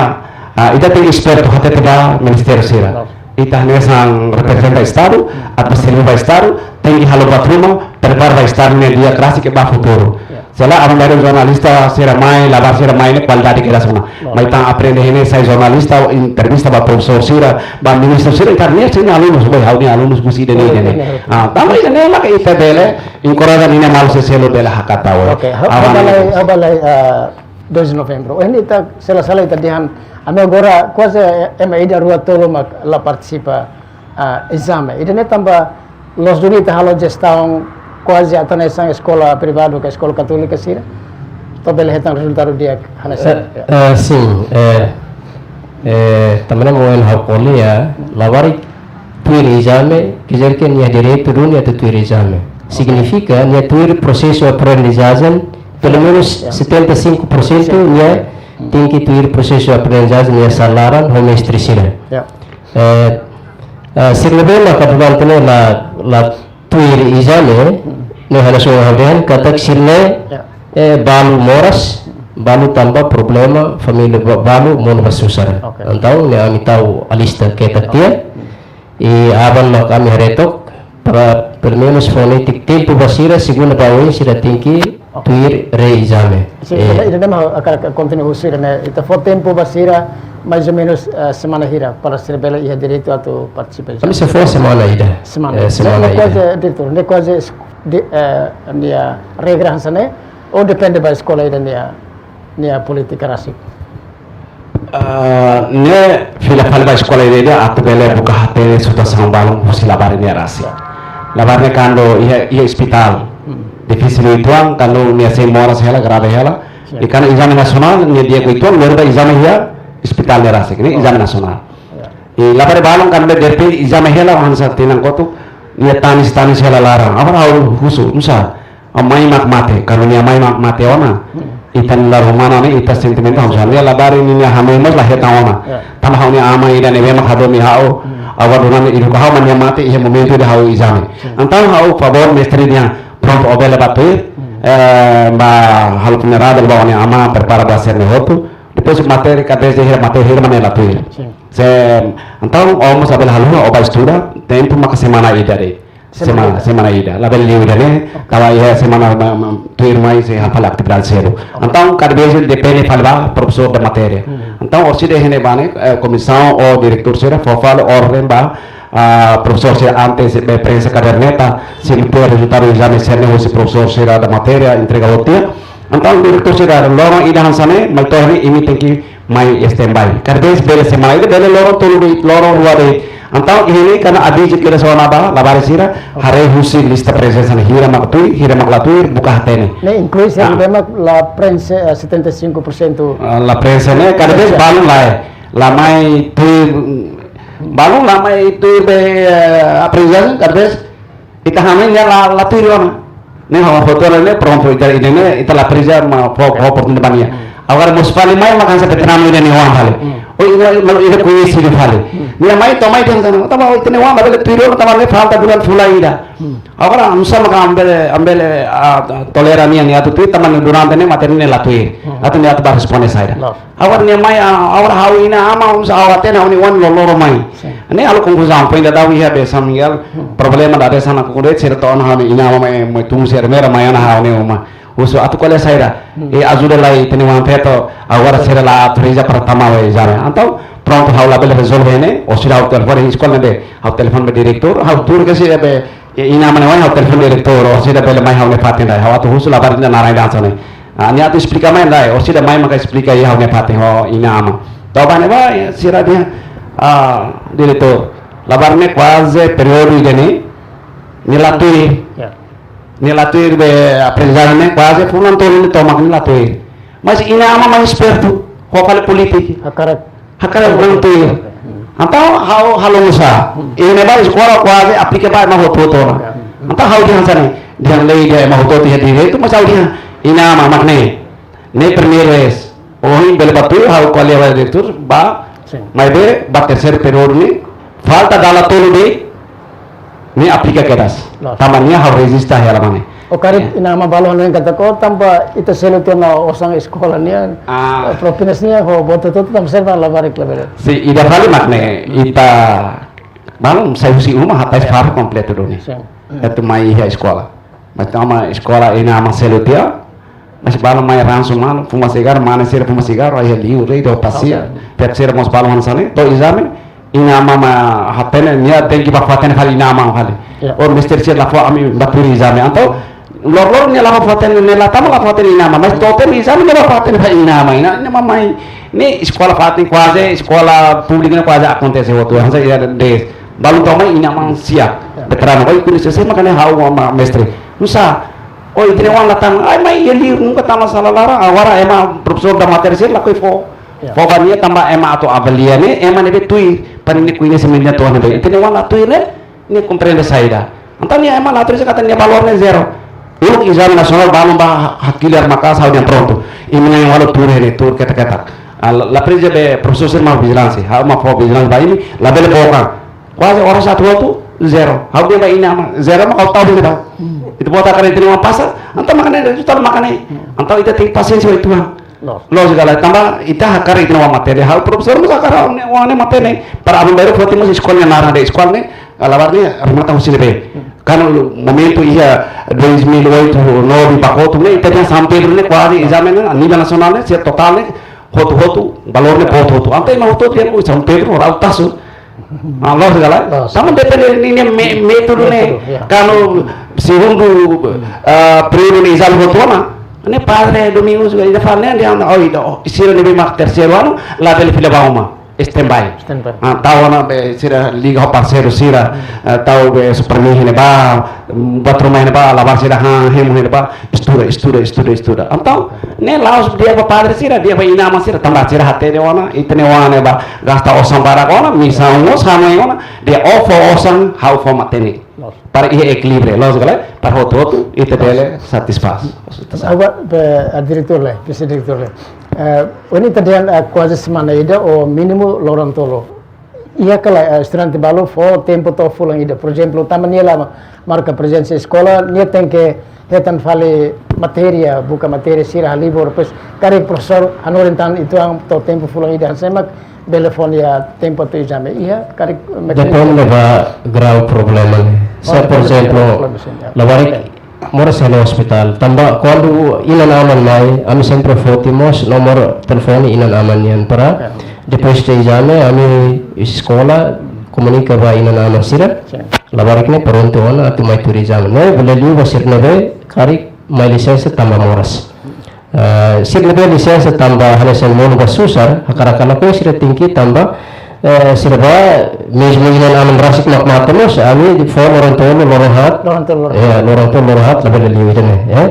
ita ti expert hate tiba minister sira ita hanya sang representa estado atau silva estado tinggi halo buat rumah prepara estado ne dia kerasi ke ba futuro sela abang dari jurnalista sira mai labar sira mai ne kualitas kita semua mai tang aprende ini saya jurnalista entrevista ba profesor sira ba minister sira karena sini alumnus boy hau ni alumnus musi dene tambah ini maka ita bele incorada ini mal selo bela hakata wa okay abalai 2 Novembro ini tak salah ita dihan ame agora quase ida rua tolo mak la participa exame ida ne tambah los dunita halo gestão quase até nessa escola privada que escola católica sira to bele hetang resultado dia hanesa sim também mau hakoli ya lawari tuir exame quiser que nia direito dunia tu tuir exame significa nia tuir processo aprendizagem pelo menos 75% nia tem que tuir processo aprendizagem nia salaran homestri sira ya sirlebela kadulantene la tuir exame ne hala so haven katak sirne balu moras balu tambah problema família balu mon basusar então ne ami tahu alista ketak dia e aban mak kami haretok para pelo menos fonetik tempo basira segunda bawen sira tingki tuir re exame ida dama akan continue usir ne ita for tempo basira mais ou menos semana hira para ser bela ia direito atau participação kami se for semana ida semana ida diretor ne quase dia regra hansane ou depende da escola ida nia politika rasik ne fila falba sekolah ini atau bele buka hati sudah sambalung musi labar ini rasi labarnya kando ia hospital difícil itu kalau nia semua sehela grave hela ikan exame nasional nia dia itu luar dari exame ia hospital ne rasi ini exame nasional labar balong kan berdepi exame hela hansa tinang kotu nia tanis hela larang apa tahu khusus misal mai mak mate kalau nia mai mak mate ona itan la romana ne ita sentimento hamsa ne la bari ni hamemos la heta ona tam hauni ama ida ne mak hado mi hao awar dunan idu ka man mate ihe momento de hao exame antam hao favor mestri dia pronto obele batu ba hal punerada ba ne ama prepara ba ser ne hotu depois materi cabeça de materi mane la tuir se antam almost abel halu oba estuda tempo mak semana ida de semana ida la bel liu dane kawa ya semana tuir mai se hafal aktividad zero então cada vez depende falva professor da matéria então orsi de hene bane comissão ou diretor será fofal ordem ba professor será antes de prensa caderneta se ele pode resultar o exame se não se professor será da matéria entrega o dia então diretor será lorong ida hansane maltori ini tengki mai standby cada vez bele semana ida bele lorong tolu lorong luar então ini karena adi jikira sawana ba labar sira hare husi lista presença hira makatui buka hatene ne inclui se la prensa 75% la prensa ne cada vez balung la mai tu balung la mai tu be apreciação cada vez ita hamen ya la tu riona ne hawa foto ne pronto ita ini ita la presa ma oportunidade bania agora municipal mai makan sa petram ne ni wan hale o ida kuyi siri hale ni mai to mai tentang tama o tene wan babel tiro tama ne falta bulan fulaida agora amsa maka ambele tolera mi ni atu tama ne durante ne materne la tuir atu ne atu ba responde saida agora ne mai agora hawina ama amsa awate na ni wan lolo mai ne alu conclusão point da we have some miguel problema da desa na ko de certo on ha ni ina mai tum ser mera mai na ha ne uma uso atu kole saira e ajuda lai tene wan feto agora será la autoriza pertama wa exame então pronto hau label resolve ne o sira hau telefon escola de hau telefon be director hau tur ke sira be ina mane hau telefon director o sira be mai hau ne patin dai hau tu husu labar na narai dan sone ani atu explica mai dai o sira mai maka explica hau ne patin ho ina ama to bane ba sira dia director labar ne quase periodo gani nilatui nilatui be aprendizagem quase fulan tolong tomak nilatui mas ina ama mais esperto ho kale politik hakara orang tu atau halo musa ini ba sekolah kuasa aplika ba mau foto atau hau dia sana dia lagi dia mau foto dia itu masal dia ina mamak ne primeiro oh bel batu hau kualiah direktur ba mai be ba terceiro período ni falta dala tolo de ni aplika kedas tamanya hau resista ya lamane o karib ina ma balon yang kata ko tamba ita selutio na osang sekolah niya propinas niya ho boto to tam serva labarik label si ida kali makne ita balon saya usi uma hatai far completo doni itu mai ya sekolah mas tama sekolah ina ma selutio mas balon mai ransum mal fumasigar mana sir fumasigar ay liu rei do pasia terceiro mos balon sane to exame ina ma hatene niya tenki ba fatene kali ina ma kali or mister sir la fo ami baturi exame anto lor ni la foten ni la tama la foten ina mas tote ni sa ni la foten fa ina ina mamai ni sekolah fatin quase sekolah pública quase acontece waktu yang saya de balu toma ina mang siap veterano oi kuris saya makanya hau ma mestre nusa oi tine wan latang ai mai yeli nunca tama salah lara awara ema profesor da materi la koi fo bania tambah ema atau avalia ni ema ne betui pan ni kuine semenja tuan be tine wan latui ni comprende saida antani ema latui kata ni valornya zero ulung exame nasional balon ba hakilar makas hau yang pronto imene walo tur ini tur kata la presa be professor ma vigilância hau ma fo vigilância ba ini la bele boka quase orang satu tu zero hau dia ba ina ma zero ma kau tahu dia itu bota kare terima pasa anta makane itu tar makane anta ita ting pasiensi wa itu lo segala tambah ita hakare itu wa materi hau professor ma sakara wane materi para abang baru foto mu sekolahnya nara de sekolahnya alabarnya rumah tahu sini be kan momento ia 2008 9 pakoto ne ita San Pedro ne quase exame a nível nacional ne se total ne hotu valor ne hotu ante ma hotu dia San Pedro rautasu Allah segala sama depende ini método ne kalau segundo período ne exame hotu ne padre domingo juga ida falne dia oh isiro ne be mak terceiro ano la bele fila bauma standby tahu na be sira liga parceiro sira tahu be supermihi ne ba batrumai ne ba lavar sira hemu ne ba estuda antau ne laos dia ba padre sira dia ba inama sira tambah sira hate de wana itne wana ba gasta osam bara wana misal sama wana dia ofo osam how for mateni para ia equilibrio los gala para hoto itu dele satisfaz agora a diretor le vice diretor le ini tadian quase semana ida o mínimo lorong tolo ia kala estudante balu fo tempo to fulang ida por exemplo tamania la marca presença escola nia tem que hetan fale materia buka materi sira libur pues kari professor anorentan itu ang to tempo fulang ida semak telefon ya tempo tu exame ia kari depende ba grau problema saya por exemplo lawarik mora sa hospital tamba quando inanaman mai ami sempre fotimos nomor telefone inanaman yan para depois de exame ami escola comunica ba inanaman sira lawarik ne pronto ona atu mai tur exame no belaliu basir nebe kari mai lisensa tamba moras sir nebe lisensa tamba hanasan mono basusar hakarakana ko sira tingki tamba sirba mesmo inanaman rasik nak matemos ami di phone orang tua lorohat lorohat lebih dari itu ya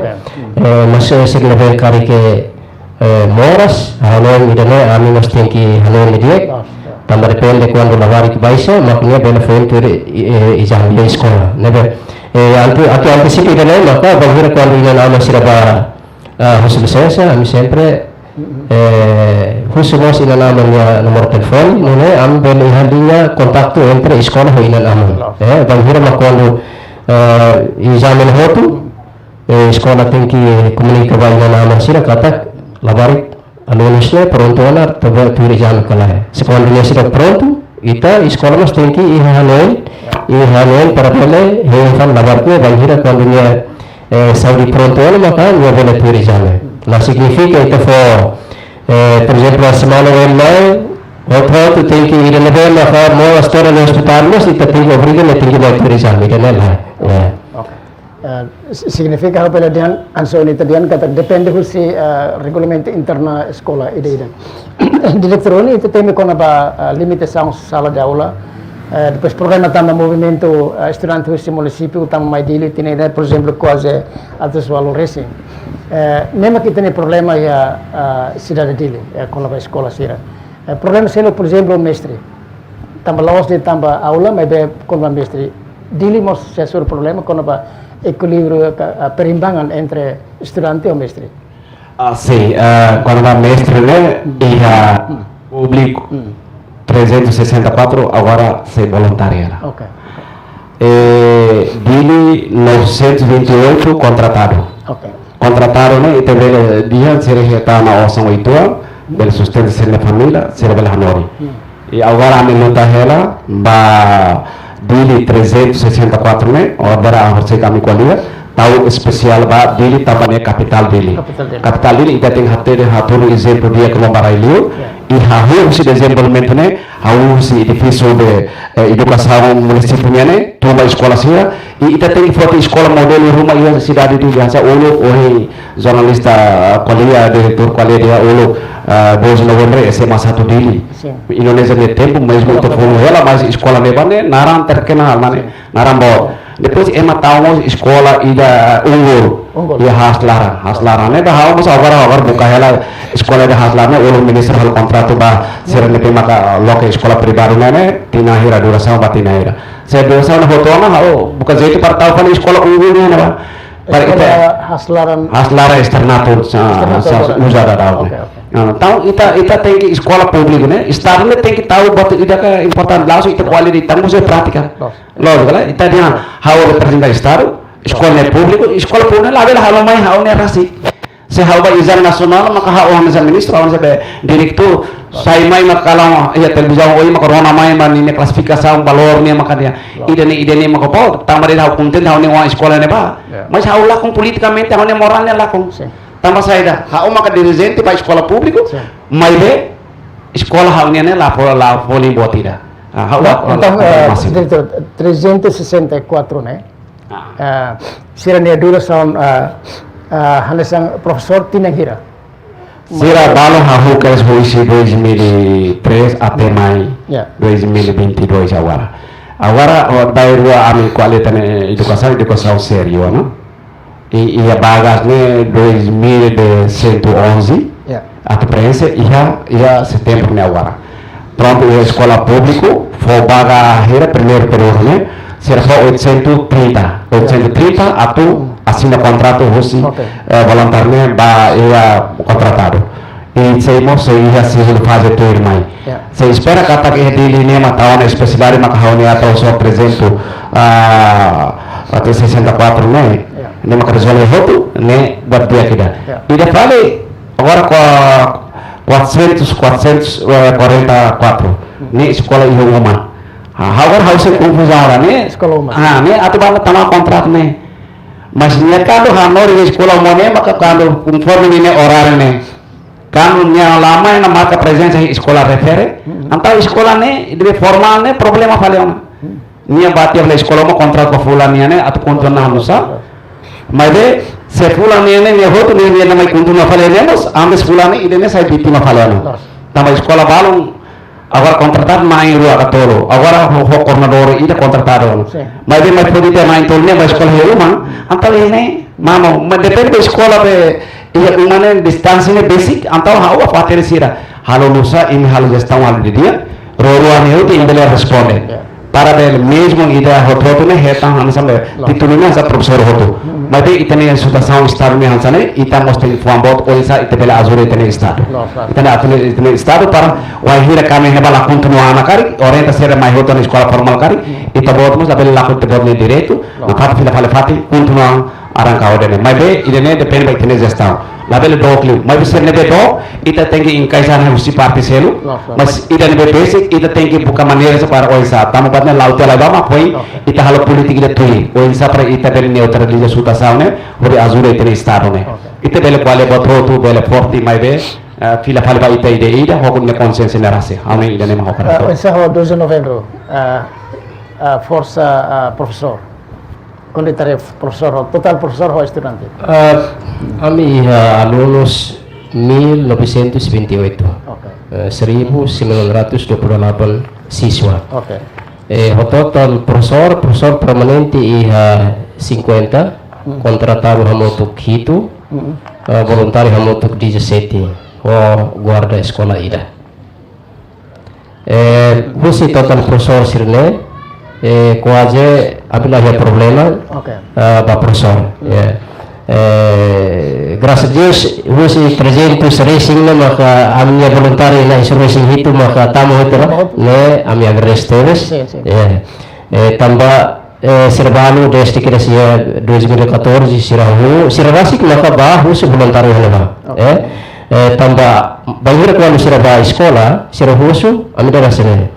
masih sir lebih kari ke moras halo idane ami mas tingki halo dia tambah depende quando lavari ke baisa maknya benefit tu exam di sekolah nebe aku antisipi idane maka bahwa quando inanaman sirba hasil saya ami sempre khusus inanaman ya nomor telepon nune am beli hadinya kontak tu entre sekolah ho inanaman bang hira makwalo examen hotu sekolah tinggi komunika ba inanaman sira kata labarik alunisnya pronto na tabe tu examen kala sekolah dunia sira pronto ita sekolah mas tinggi ihanoin para pele hewan labarnya bang hira kalau dunia saudi pronto na maka ya boleh tu examen la significa ita fo per esempio la semana online Hot tem que ir a novela para more história no hospital, mas ita tem que obrigar a tem que vai turisar, me kan lah. Significa apa dian answer ini tadian kata depende husi regulamento interna sekolah ide. Direktur ini itu temi kona ba limitação sala de aula. Depois programa também movimento estudante husi município também mais dele tem ideia, por exemplo, quase até soal racing. Nema que tem problema ya cidade dele, kona ba escola sira. Problema selo, por exemplo, o mestre. Também laos de também aula, mas be kona mestre. Dele mos sesuatu problema kona ba equilíbrio, perimbangan entre estudante e mestre. Sim, quando a mestre, né, e a público 364 agora se voluntária. Ok. Dele 928 contratado. Ok. Contratado, né, e teve dia se está na orção 8 pelo sustento da família, se revela hanori. E agora a minuta ela ba dili 364 né, ordera a você kami qualia, tahu especial ba dili tabane capital dili. Capital dili ita tem haturu exemplo dia como barailio, e hahu si desenvolvimento né, hahu si edifício de educação municipal né, tuma escola sia, e ita tem foto escola modelo rumah ia cidade itu biasa ulu oi jornalista qualia diretor qualia dia ulu Boas November SMA 1 dili. Indonesia de tempo mesmo itu pun ela mas escola nebane naran terkenal mane naran bo. Depois tahu escola ida unggul. Ya haslara ne dah mas agora buka ela escola de haslarna ulu minister hal kontratu ba serane pe maka loke escola pribadi ne tinahira duração batinahira. Saya duração na hotona buka zaitu partau kan escola unggul ne ba. Haslara externatur usada tahu. Tahu ita tem que escola pública né, estado tem que tahu batu ida ka important langsung ita quality tamu se prática. Lógico, né? Ita dia how representa estado, escola pública, escola pública lá ela halo mai hao ne rasi. Se hao ba izan nasional maka hao sa ministro hao sa direktur sai mai makalang ya televisão oi maka rona mai man ni klasifikasi valor ni maka dia ide ni maka pau tamare hao content hao ni wa escola ne ba. Mas hao lakong politicamente hao ne moral ne lakong. Tambah saya dah, hau maka dirigente para escola pública, mas be escola hau ni lá poli buat tidak. Então, diretor, 364 né? Sira ni duração hanesang professor tinanghira. Sira balo hau kes hoisi 2003 até mai 2022 agora. Agora bairro ami kualitas educação sério, não? E a bagagem de 2111 a prensa ia setembro né agora pronto a escola pública foi bagagem primeiro período né será 830 atu assina contrato hoje voluntário ba ia contratado e saímos ia se fazer tudo mais se espera kata que dele né mataona especialidade macaone atau só apresento até 64 né ini maka resolve itu ne buat dia kita. Ida vale agora com 444 ni sekolah ihuman. Agora harus confusão né sekolah umum. Ne atau bala tanah kontrak ne. Mas nia kado hanor di sekolah umum ne maka kado conforme ini horário ne. Kado nia lama na marca presença sekolah refere. Antau sekolah ne de formal ne problema vale. Nia batia la sekolah umum kontrak ko fulania ne atau kontrak na hanusa. Mas se fulani ne hoto ne namai kuntu na falemos ambes fulani ide ne sai vítima falano tama escola balon agora contratar mai rua katolo agora ho coordenador ide contratado mas de mais pode ter mais torne mais escola uma antal ne mamo mas depende da escola be ia umane distância ne basic antal hawa fater sira halo lusa in halo gestão al dia roro ane o imbele responde para del mesmo ida hoto ne hetan hansa le titulnya sa professor hoto Mati itane situação estado me hansane ita must inform bot ou isa ita bela azure itane estado itane estado para wahira kami hebala continuar na kari orienta ser mais hoto na escola formal kari ita bot mos abel la kote bot ne direito na fat fila fale fati continuar arranca odene mas be idene depende ba itane gestão label dokli mas ser ne do ita tem que encaixar na usi parte selo mas idane be basic ita tem que buka maneira para oisa tamu batna laute la bama foi ita halo politik de tui oisa para ita bel neutraliza suta saune ori azure itane estado ne ita bele quale botro tu bele forti mai be fila fala ba ita ida hokun ne konsensi ne rase ame ida ne ma hokara Essa é o 12 de novembro. Força professor. Quando professor, total professor ou estudante? Kami alunos 1928. Okay. 1928 siswa. Okay. O total professor permanente 50, contratado hamotuk hito, voluntário hamotuk 17, o guarda escola ida. Husi total professor sirne, quase apabila ada problema, Okay. ba professor. Graças a Deus, husi 300 racing na maka amia voluntário na racing hito maka tamu hito ne amia agrestes. Sim, sim. Tambah Serbalu desde que sia 2014 sirabasik maka bahu voluntário hana tambah banyak kalau siraba sekolah sirahusu amida rasane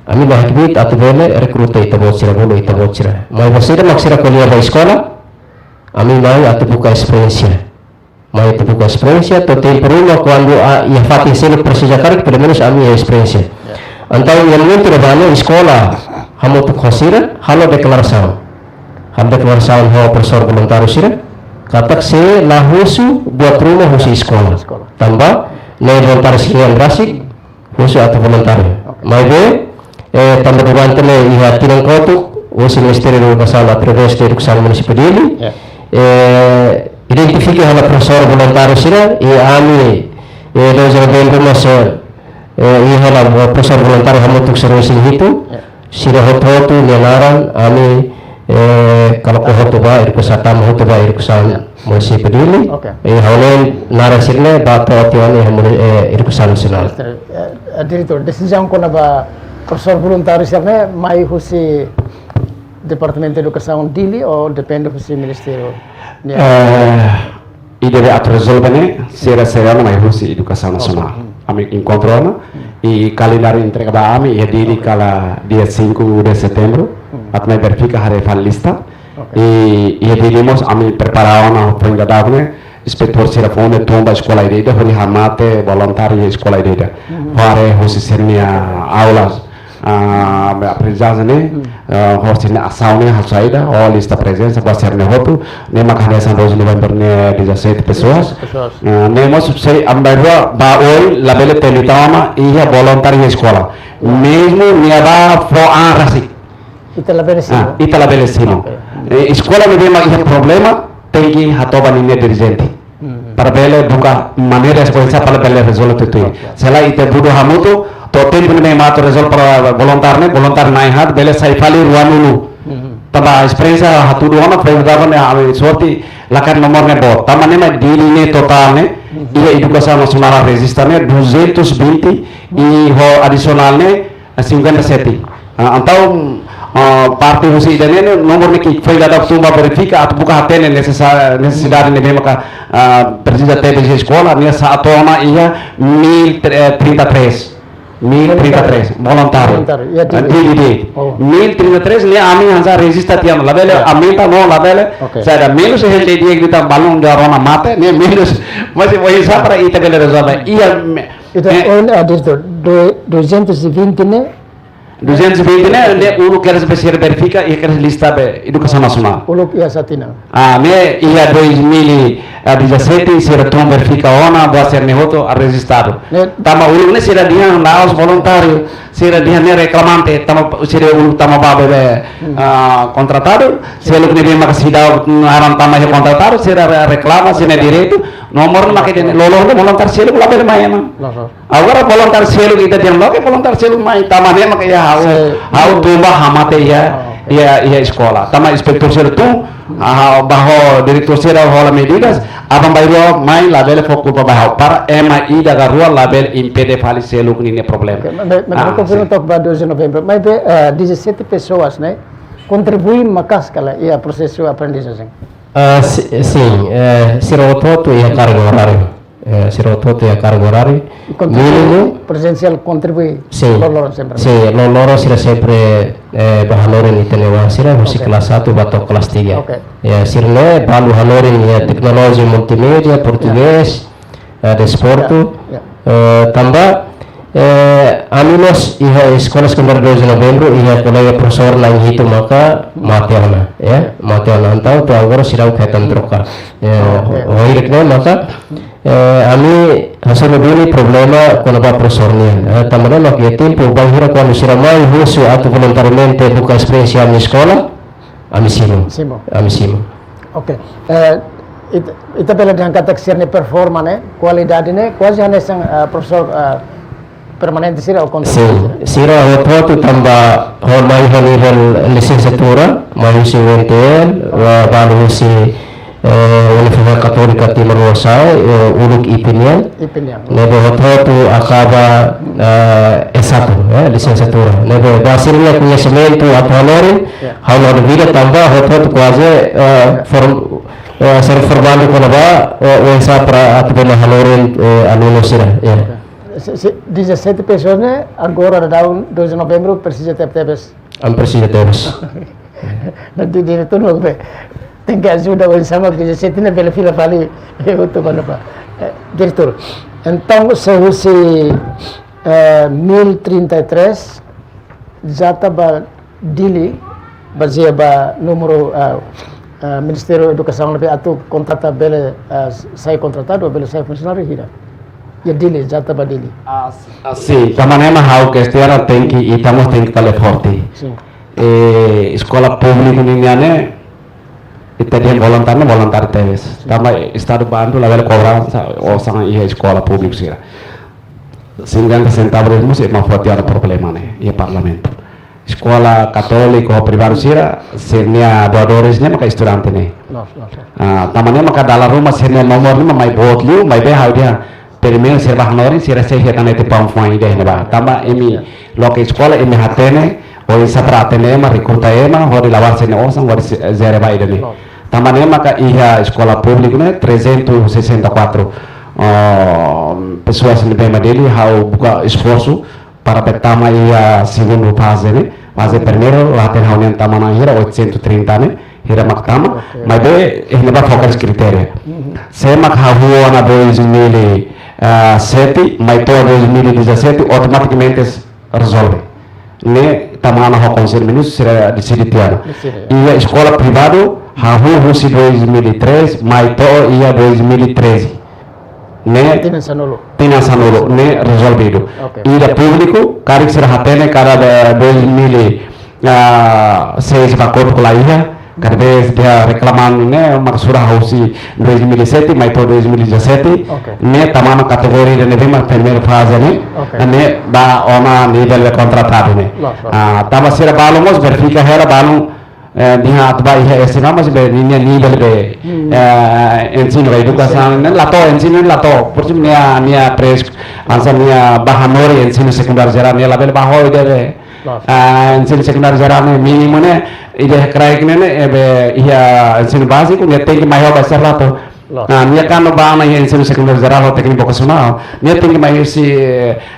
ami bahkibit atau bole rekruta itabot sirabulu itabot sira mai basira maksira kuliah ba sekolah ami mai atau buka experiência mai atau buka experiência to tempo rumah quando ia fatih selo persejacar pelo menos ami experiência antau yang mun trabalho sekolah hamo tu khosira halo declaração ho professor voluntário sira katak se lahusu buat rumah husi sekolah tambah ne voluntário sekian rasik husu atau voluntário mai be tambah durante ne iha tinang kotu husi Ministério da Educação através da Educação Municipal identifica hala professor voluntário sira e ami dos novembro mas hala professor voluntário hamo tu serviço itu sira hotu nianaran ami kalau ko hotu ba educação tam hotu ba educação municipal Okay. haulen nara sirne ba to tiwani educação nasional Diretor, decisão quando a professor voluntário sirne mai husi Departamento de Educação dili ou depende do Ministério? E deve resolver sera mai husi educação nasional ami encontrona e calendário entrega ba ami e dili kala dia 5 de setembro atmai verifica hari lista e dirimos ami preparava para davne inspetor sira fone tomba escola ideia hori hamate voluntário escola ideia hare husi sernia aulas aprendizagem hoste ação halsaida ou lista presença para ser hotu nem makanesa 2 de novembro ne 17 pessoas nemos sei ambarua ba oi labele telitama ia voluntário escola mesmo niaba fo arasi Ita labele sino escola me vem aqui problema tem que hatoba ninha dirigente para bele buka maneira sequência para bele resolver tudo se lá ite budo hamuto to tempo ne mato resolve para voluntário nai hat bele sai fali ruanulu taba experiência hatudu ona prevada ne ame sorti lakan nomor ne bot tamane ma dili ne total ne ia educação nacional registra ne 220 e ho adicional ne 57 então parte husi dene nomor ne ki foi dada tumba verifica at buka hatene necessidade ne bem maka precisa ter de escola ne sa atona ia 1033 voluntário DDD 1033 le ami hansa registra tiam labele amenta no labele saya menos gente dia kita balon jarona mate ne menos masih voi sapra ita bele resolve ia Diretor, 220 ne 220 ne uno quer se verifica e quer lista be educação nacional uluk ia satina. me ia 2017 se retorno verifica ona boa ser nehoto a registrado tama uluk ne sira dia naos voluntário sira dia ne reclamante tama sira uluk tama babe contratado se uluk ne bema kasida aram tama he contratado sira reclama sira direito nomor na que lolo ne voluntário sira la bele mayana agora voluntário sira kita dia lo que voluntário sira mai tama ne makaya hau tumba hamate ia escola tama inspektor sira tu baho diretor sira hola medidas abang bairo mai label foco para para MI da garua label impede fali seluk ni problem Mas confirmo tok ba 2 de novembro, mas 17 pessoas, né? Contribuem makas kala ia processo aprendizagem. Sim, sirototo ia cargo horário. Sirototo ia cargo horário. Mínimo Presencial contribui. Sim, sempre. sim, loro sira sempre bahanorin itenewa sira husi kelas 1 batok kelas 3. Ya sirne balu hanorin ya teknologi multimedia, português, desporto, Tambah Aminos iha sekolah sekundar 2 Novembro iha kolega profesor lang hito maka mateona ya mateona antau tu agora sirau kaitan troka hoirik na maka ami hasil dulu problema kono ba profesor ni tamana mak tempo bahira kono siramai husu atu voluntariamente buka esperiensia ni sekolah ami simo. Oke. Ita pela dengan kata kesirne performa ne kualidade ne quasi hanya sang profesor permanente sira o Sim, sira hotu tamba hormai nivel licenciatura, mai si UNTL, baru si Universidad Católica Timor Leste, uluk ipinian. Nebo hotu akaba S1, licenciatura. Nebo hasilnya conhecimento atualmente, honor vida tamba hotu quase ser formado con ba o esa para atender halorin alunos sira. 17 pessoas, né? Agora, da 2 de novembro, precisa ter tebes. Precisa tebes. Nanti dia tu nak tem que ajuda o sama que 17 né pela fila ali eu tu para pa. Diretor. Então, se você 1033 já estava dili baseado ba número Ministério da Educação lebih atu kontrata bele saya kontratado bele saya funcionário hira. Ya dili, já estava dili. Sim, da maneira how que estiara tem que e estamos tem que estar forte. Sim. Escola pública niñane itu dia voluntário teves. Tambah estado bantu level cobrança ou sang ia escola pública sira. 50 centavos mesmo é uma forte problema né, e parlamento. Escola católica ou privada sira, senia doadores né, maka estudante né. Tamane maka dalam rumah senia nomor ni mai bot liu, mai be how dia primeiro serba hanorin sira sei hetan ete pam fai deh ne ba. Tamba emi loke escola emi hatene ou isa pra atene ma recruta ema, hori lawan sene osang hori zere ba ide ne. Tamba ne maka iha escola pública né 364 pessoas lebih medeli how buka esforço para pertama ia segundo fase né. Fase primeiro latihan haunian tamana hira 830 né. Hira maktama, mas be ini ba fokus kriteria. Saya mak hahuo na 2007, mas to 2017 automaticamente resolve. Ne tamana ho konselho ministro será decidido. Ia escola privado hahu husi 2003, mas to ia 2013. Ne tina sanolo ne resolvido. Ida público cari será hatene cada 2006 bakot kulaiha. Cada vez dia reclamando né maksura hausi 2007 mas to 2017 ne tamama kategori de neve mas primeira fase né ne ba ona nível de contratado né tava sira balongos verifica era balong dia atba ia estima mas be nível de ensino de educação né lato ensino lato por cima nia pres ansa nia bahanori ensino secundário geral nia label bahoi de ensino secundário geral né mínimo né ide kraik nene ebe ia ensino básico ne tem que maior vai ser lá to nia kan ba na ensino secundário geral técnico vocacional nia tem que maior si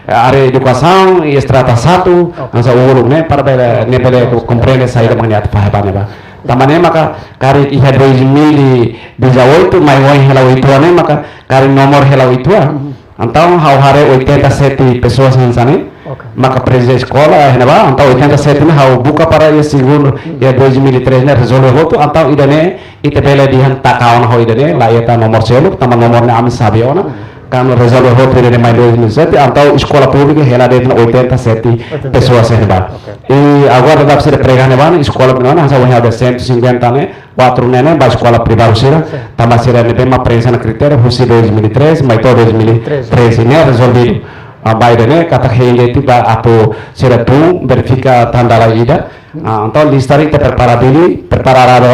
área educação e estrata 1 asa uruk ne para ne pele compreende saída maniat pahaba ne ba tamane maka kari ia 2018 mai woi helau itu ne maka kari nomor helau itu então hau hare 87 pessoas insane maka presiden sekolah ba então 87 ne hau buka para ia segundo ia 2003 ne resolve hotu então idane itebele dihan takaon ho idane laeta nomor seluk tama nomor ne am sabiona kan resolve hotu idane mai 2007 então escola pública hela de 87 pessoas ba e agora dá para pregar ne ba escola não hasa wahia de 150 ne 4 nene ba escola privada sira tama sira ne bema prensa na critério husi 2013 mai to 2013 ne resolvido baida ne kata henge tiba apo sira tu verifica tanda ida então lista rita preparado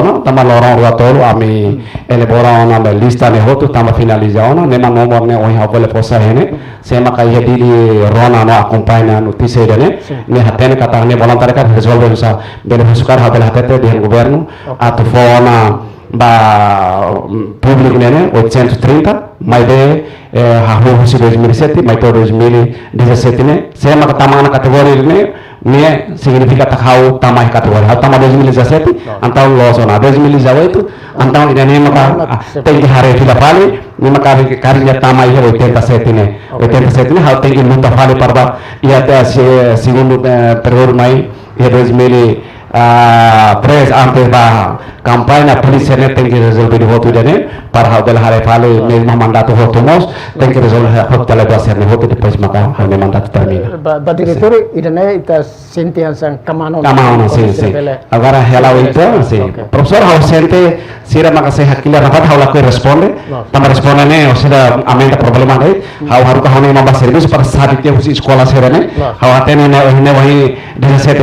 no tama lorong ruatolo ami elabora una lista ne hotu tama finaliza ona ne ma nomor ne oi habole posa hene sema kai di rona no acompanha notícia ne ne hatene kata ne voluntário ka resolve sa beneficiar habel hatete di governo atu fona ba público né 830 mais de hahu husi 2007 mais to 2017 né saya maka tamana kategori ne ne significa tahu tamai kategori hau tama 2017 antau losona 2018 antau idane maka tengi hare fila fale ni maka karinya tamai hero 87 ne 87 ne hau tengi luta fale parba ia ta segundo peror mai ia 2000 pres ante ba campaigna polícia ne tem que resolver voto dene para hau del hare fale mesmo mandato voto mos tem que resolver voto la base ne voto depois maka hau mandato termina ba diretor idane ita sentian sang kamano sim agora ela itu sim professor hau sente sira maka se hakila rapat hau la responde tama responde ne o sira amenda problema ne hau haru ka hone mamba serviço para sabitnya usi sekolah sira ne hau atene ne wahi desa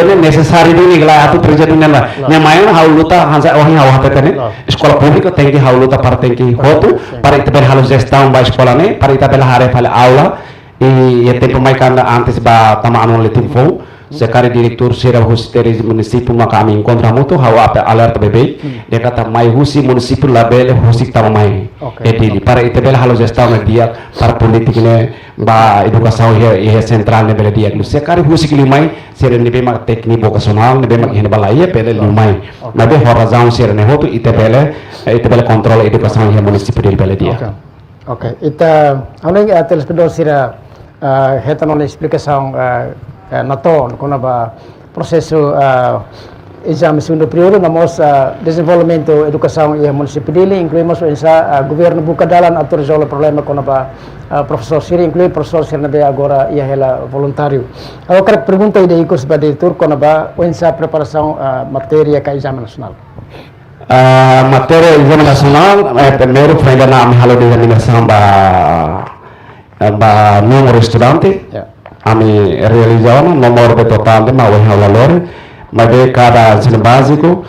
ne necessário gila atu terjadi nela nyamayan hauluta hansa wahi hawa hatene sekolah pública tem que hauluta para tem que hotu para itu ber halu gestão ba sekolah ne para itu bela hare fale aula e tempo mai kan antes ba tama anu letimfo sekali direktur sira husteri município maka kami encontra muito hawa alerta bebe dia kata mai husi município label husik tama mai edili para itu bela halu gestão dia para politik ne ba educação e central ne bela dia sekali husik limai sira ne bema teknik vocacional ne bema hene bala ia pele limai na be horazão sira ne hotu itu bela control educação e município de bela dia okay ita aning telespedor sira hetanon explicação naton kuna ba proseso exame segundo período namos desenvolvimento educação e município dele incluímos essa governo buka dalan atau resolve problema kuna ba professor siri inclui professor siri nabe agora ia ela voluntário agora pergunta ide ikut sebagai diretor kuna ba essa preparação matéria ka exame nasional matéria exame nasional primeiro foi ainda na halo de examinação ba número estudante ami realizaram nomor total de mau valor mas de cada ensino básico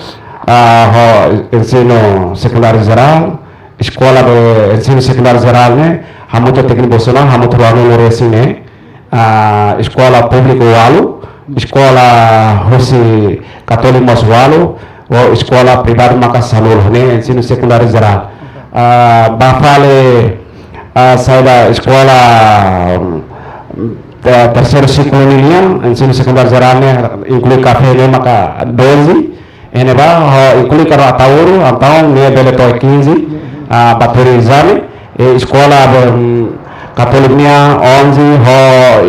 ensino secundário geral escola de ensino secundário geral né hamuto técnico profissional hamuto aluno resine escola pública walu escola hosi católico mas walu ou escola privada maka salur né ensino secundário geral bafale saída escola terceiro ciclo ini ensino secundário geral né inclui café né maka 12 ene ba inclui karo atauru então né bele to 15 bateri exame escola católica 11 ho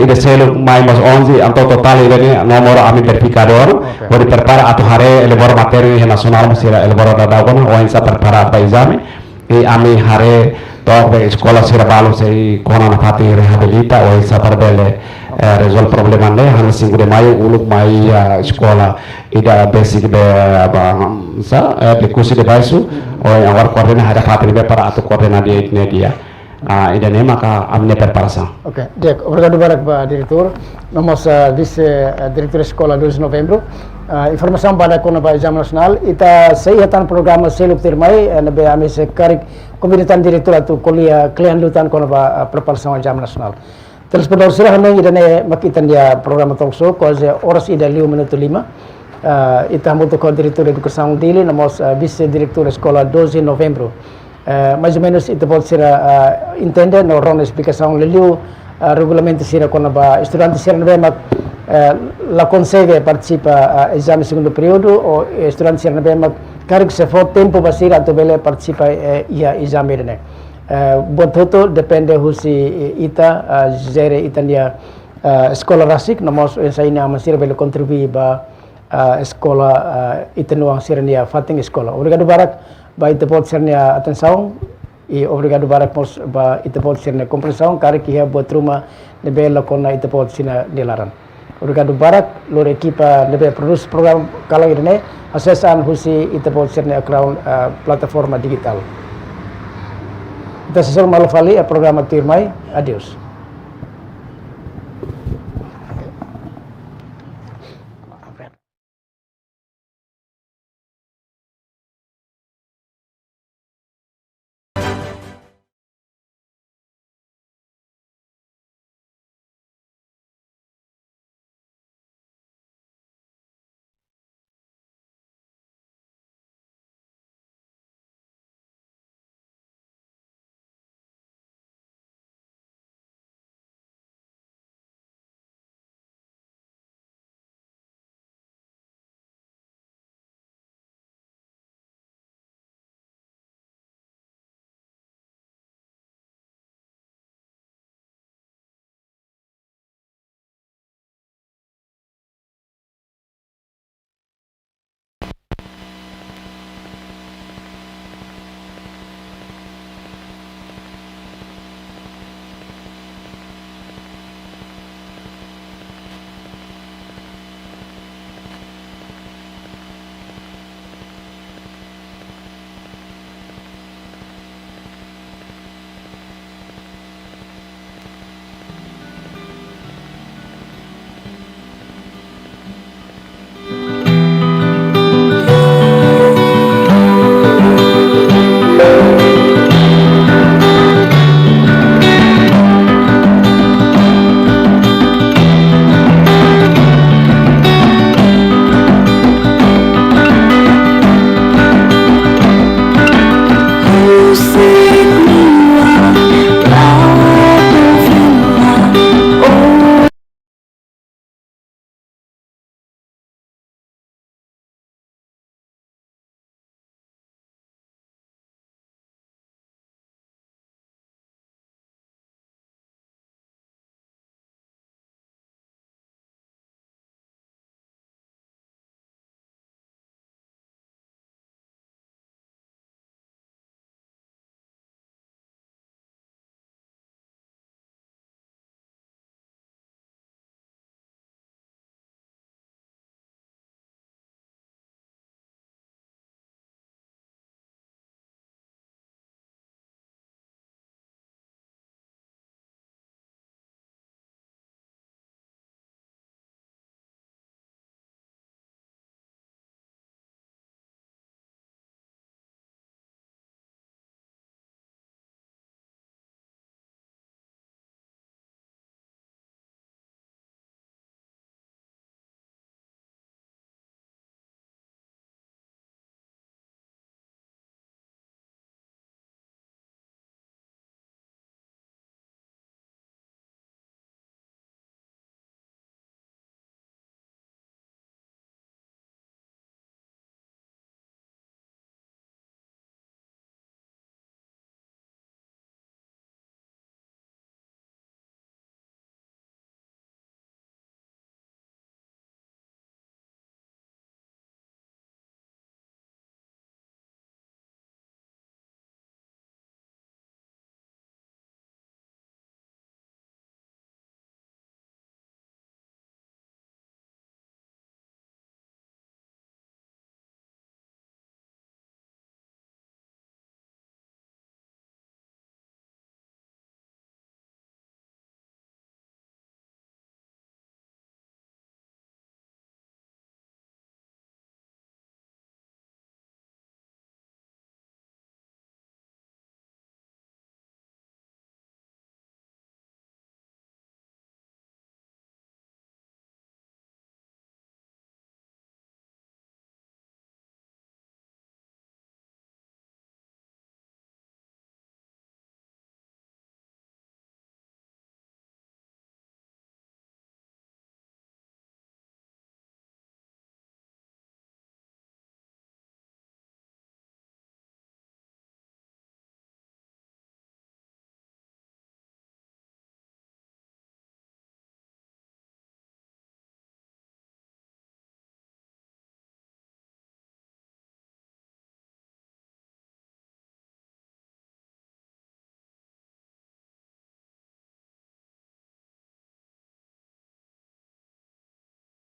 ide selo mais 11 então total ide nomor ami verificador pode prepara atu hare elabora materi nasional masira elabora dadagon o insa prepara apa exame e ami hare toh be sekolah sirabalu sei kona na pati rehabilita o isa parbele resolve problema ne han singure mai uluk mai sekolah ida basic be sa kursi de baisu o awar koordina hada pati be para atau koordina dia ida ne maka amne preparação ok dek obrigado barak ba diretor nomos vice diretor sekolah 2 novembro informação pada kona ba exame nasional ita sehatan programa seluk termai nabe ame sekarik komunitan diretor atau kuliah kelanjutan kona ba preparação exame nasional telespedor sira haneng idane makitan dia programa talkshow koze horas ida 5 minuto 5 ita mutu ko diretor educação dele nomos vice diretor sekolah 12 novembro mais ou menos itu pode ser entender no ron explicação leliu regulamento sira kona ba estudante sira nabe mak la consegue participa exame segundo período ou estudante sira nabe mak karik se for tempo basira to bele participa ia exame dene buat itu depende husi ita zere itania sekolah rasik nomos saina masira bele kontribui ba sekolah itenuang sirania fating sekolah obrigado barak ba ite pode ser nia atenção e obrigado barak mos ba ite pode ser nia compreensão karik ia buat rumah nebela kona ite pode sina dilaran obrigado barak lor equipa nebe produce program kalau ini asesan husi ite pode ser nia crown plataforma digital kita sesuai malu fali programa Tirmai adios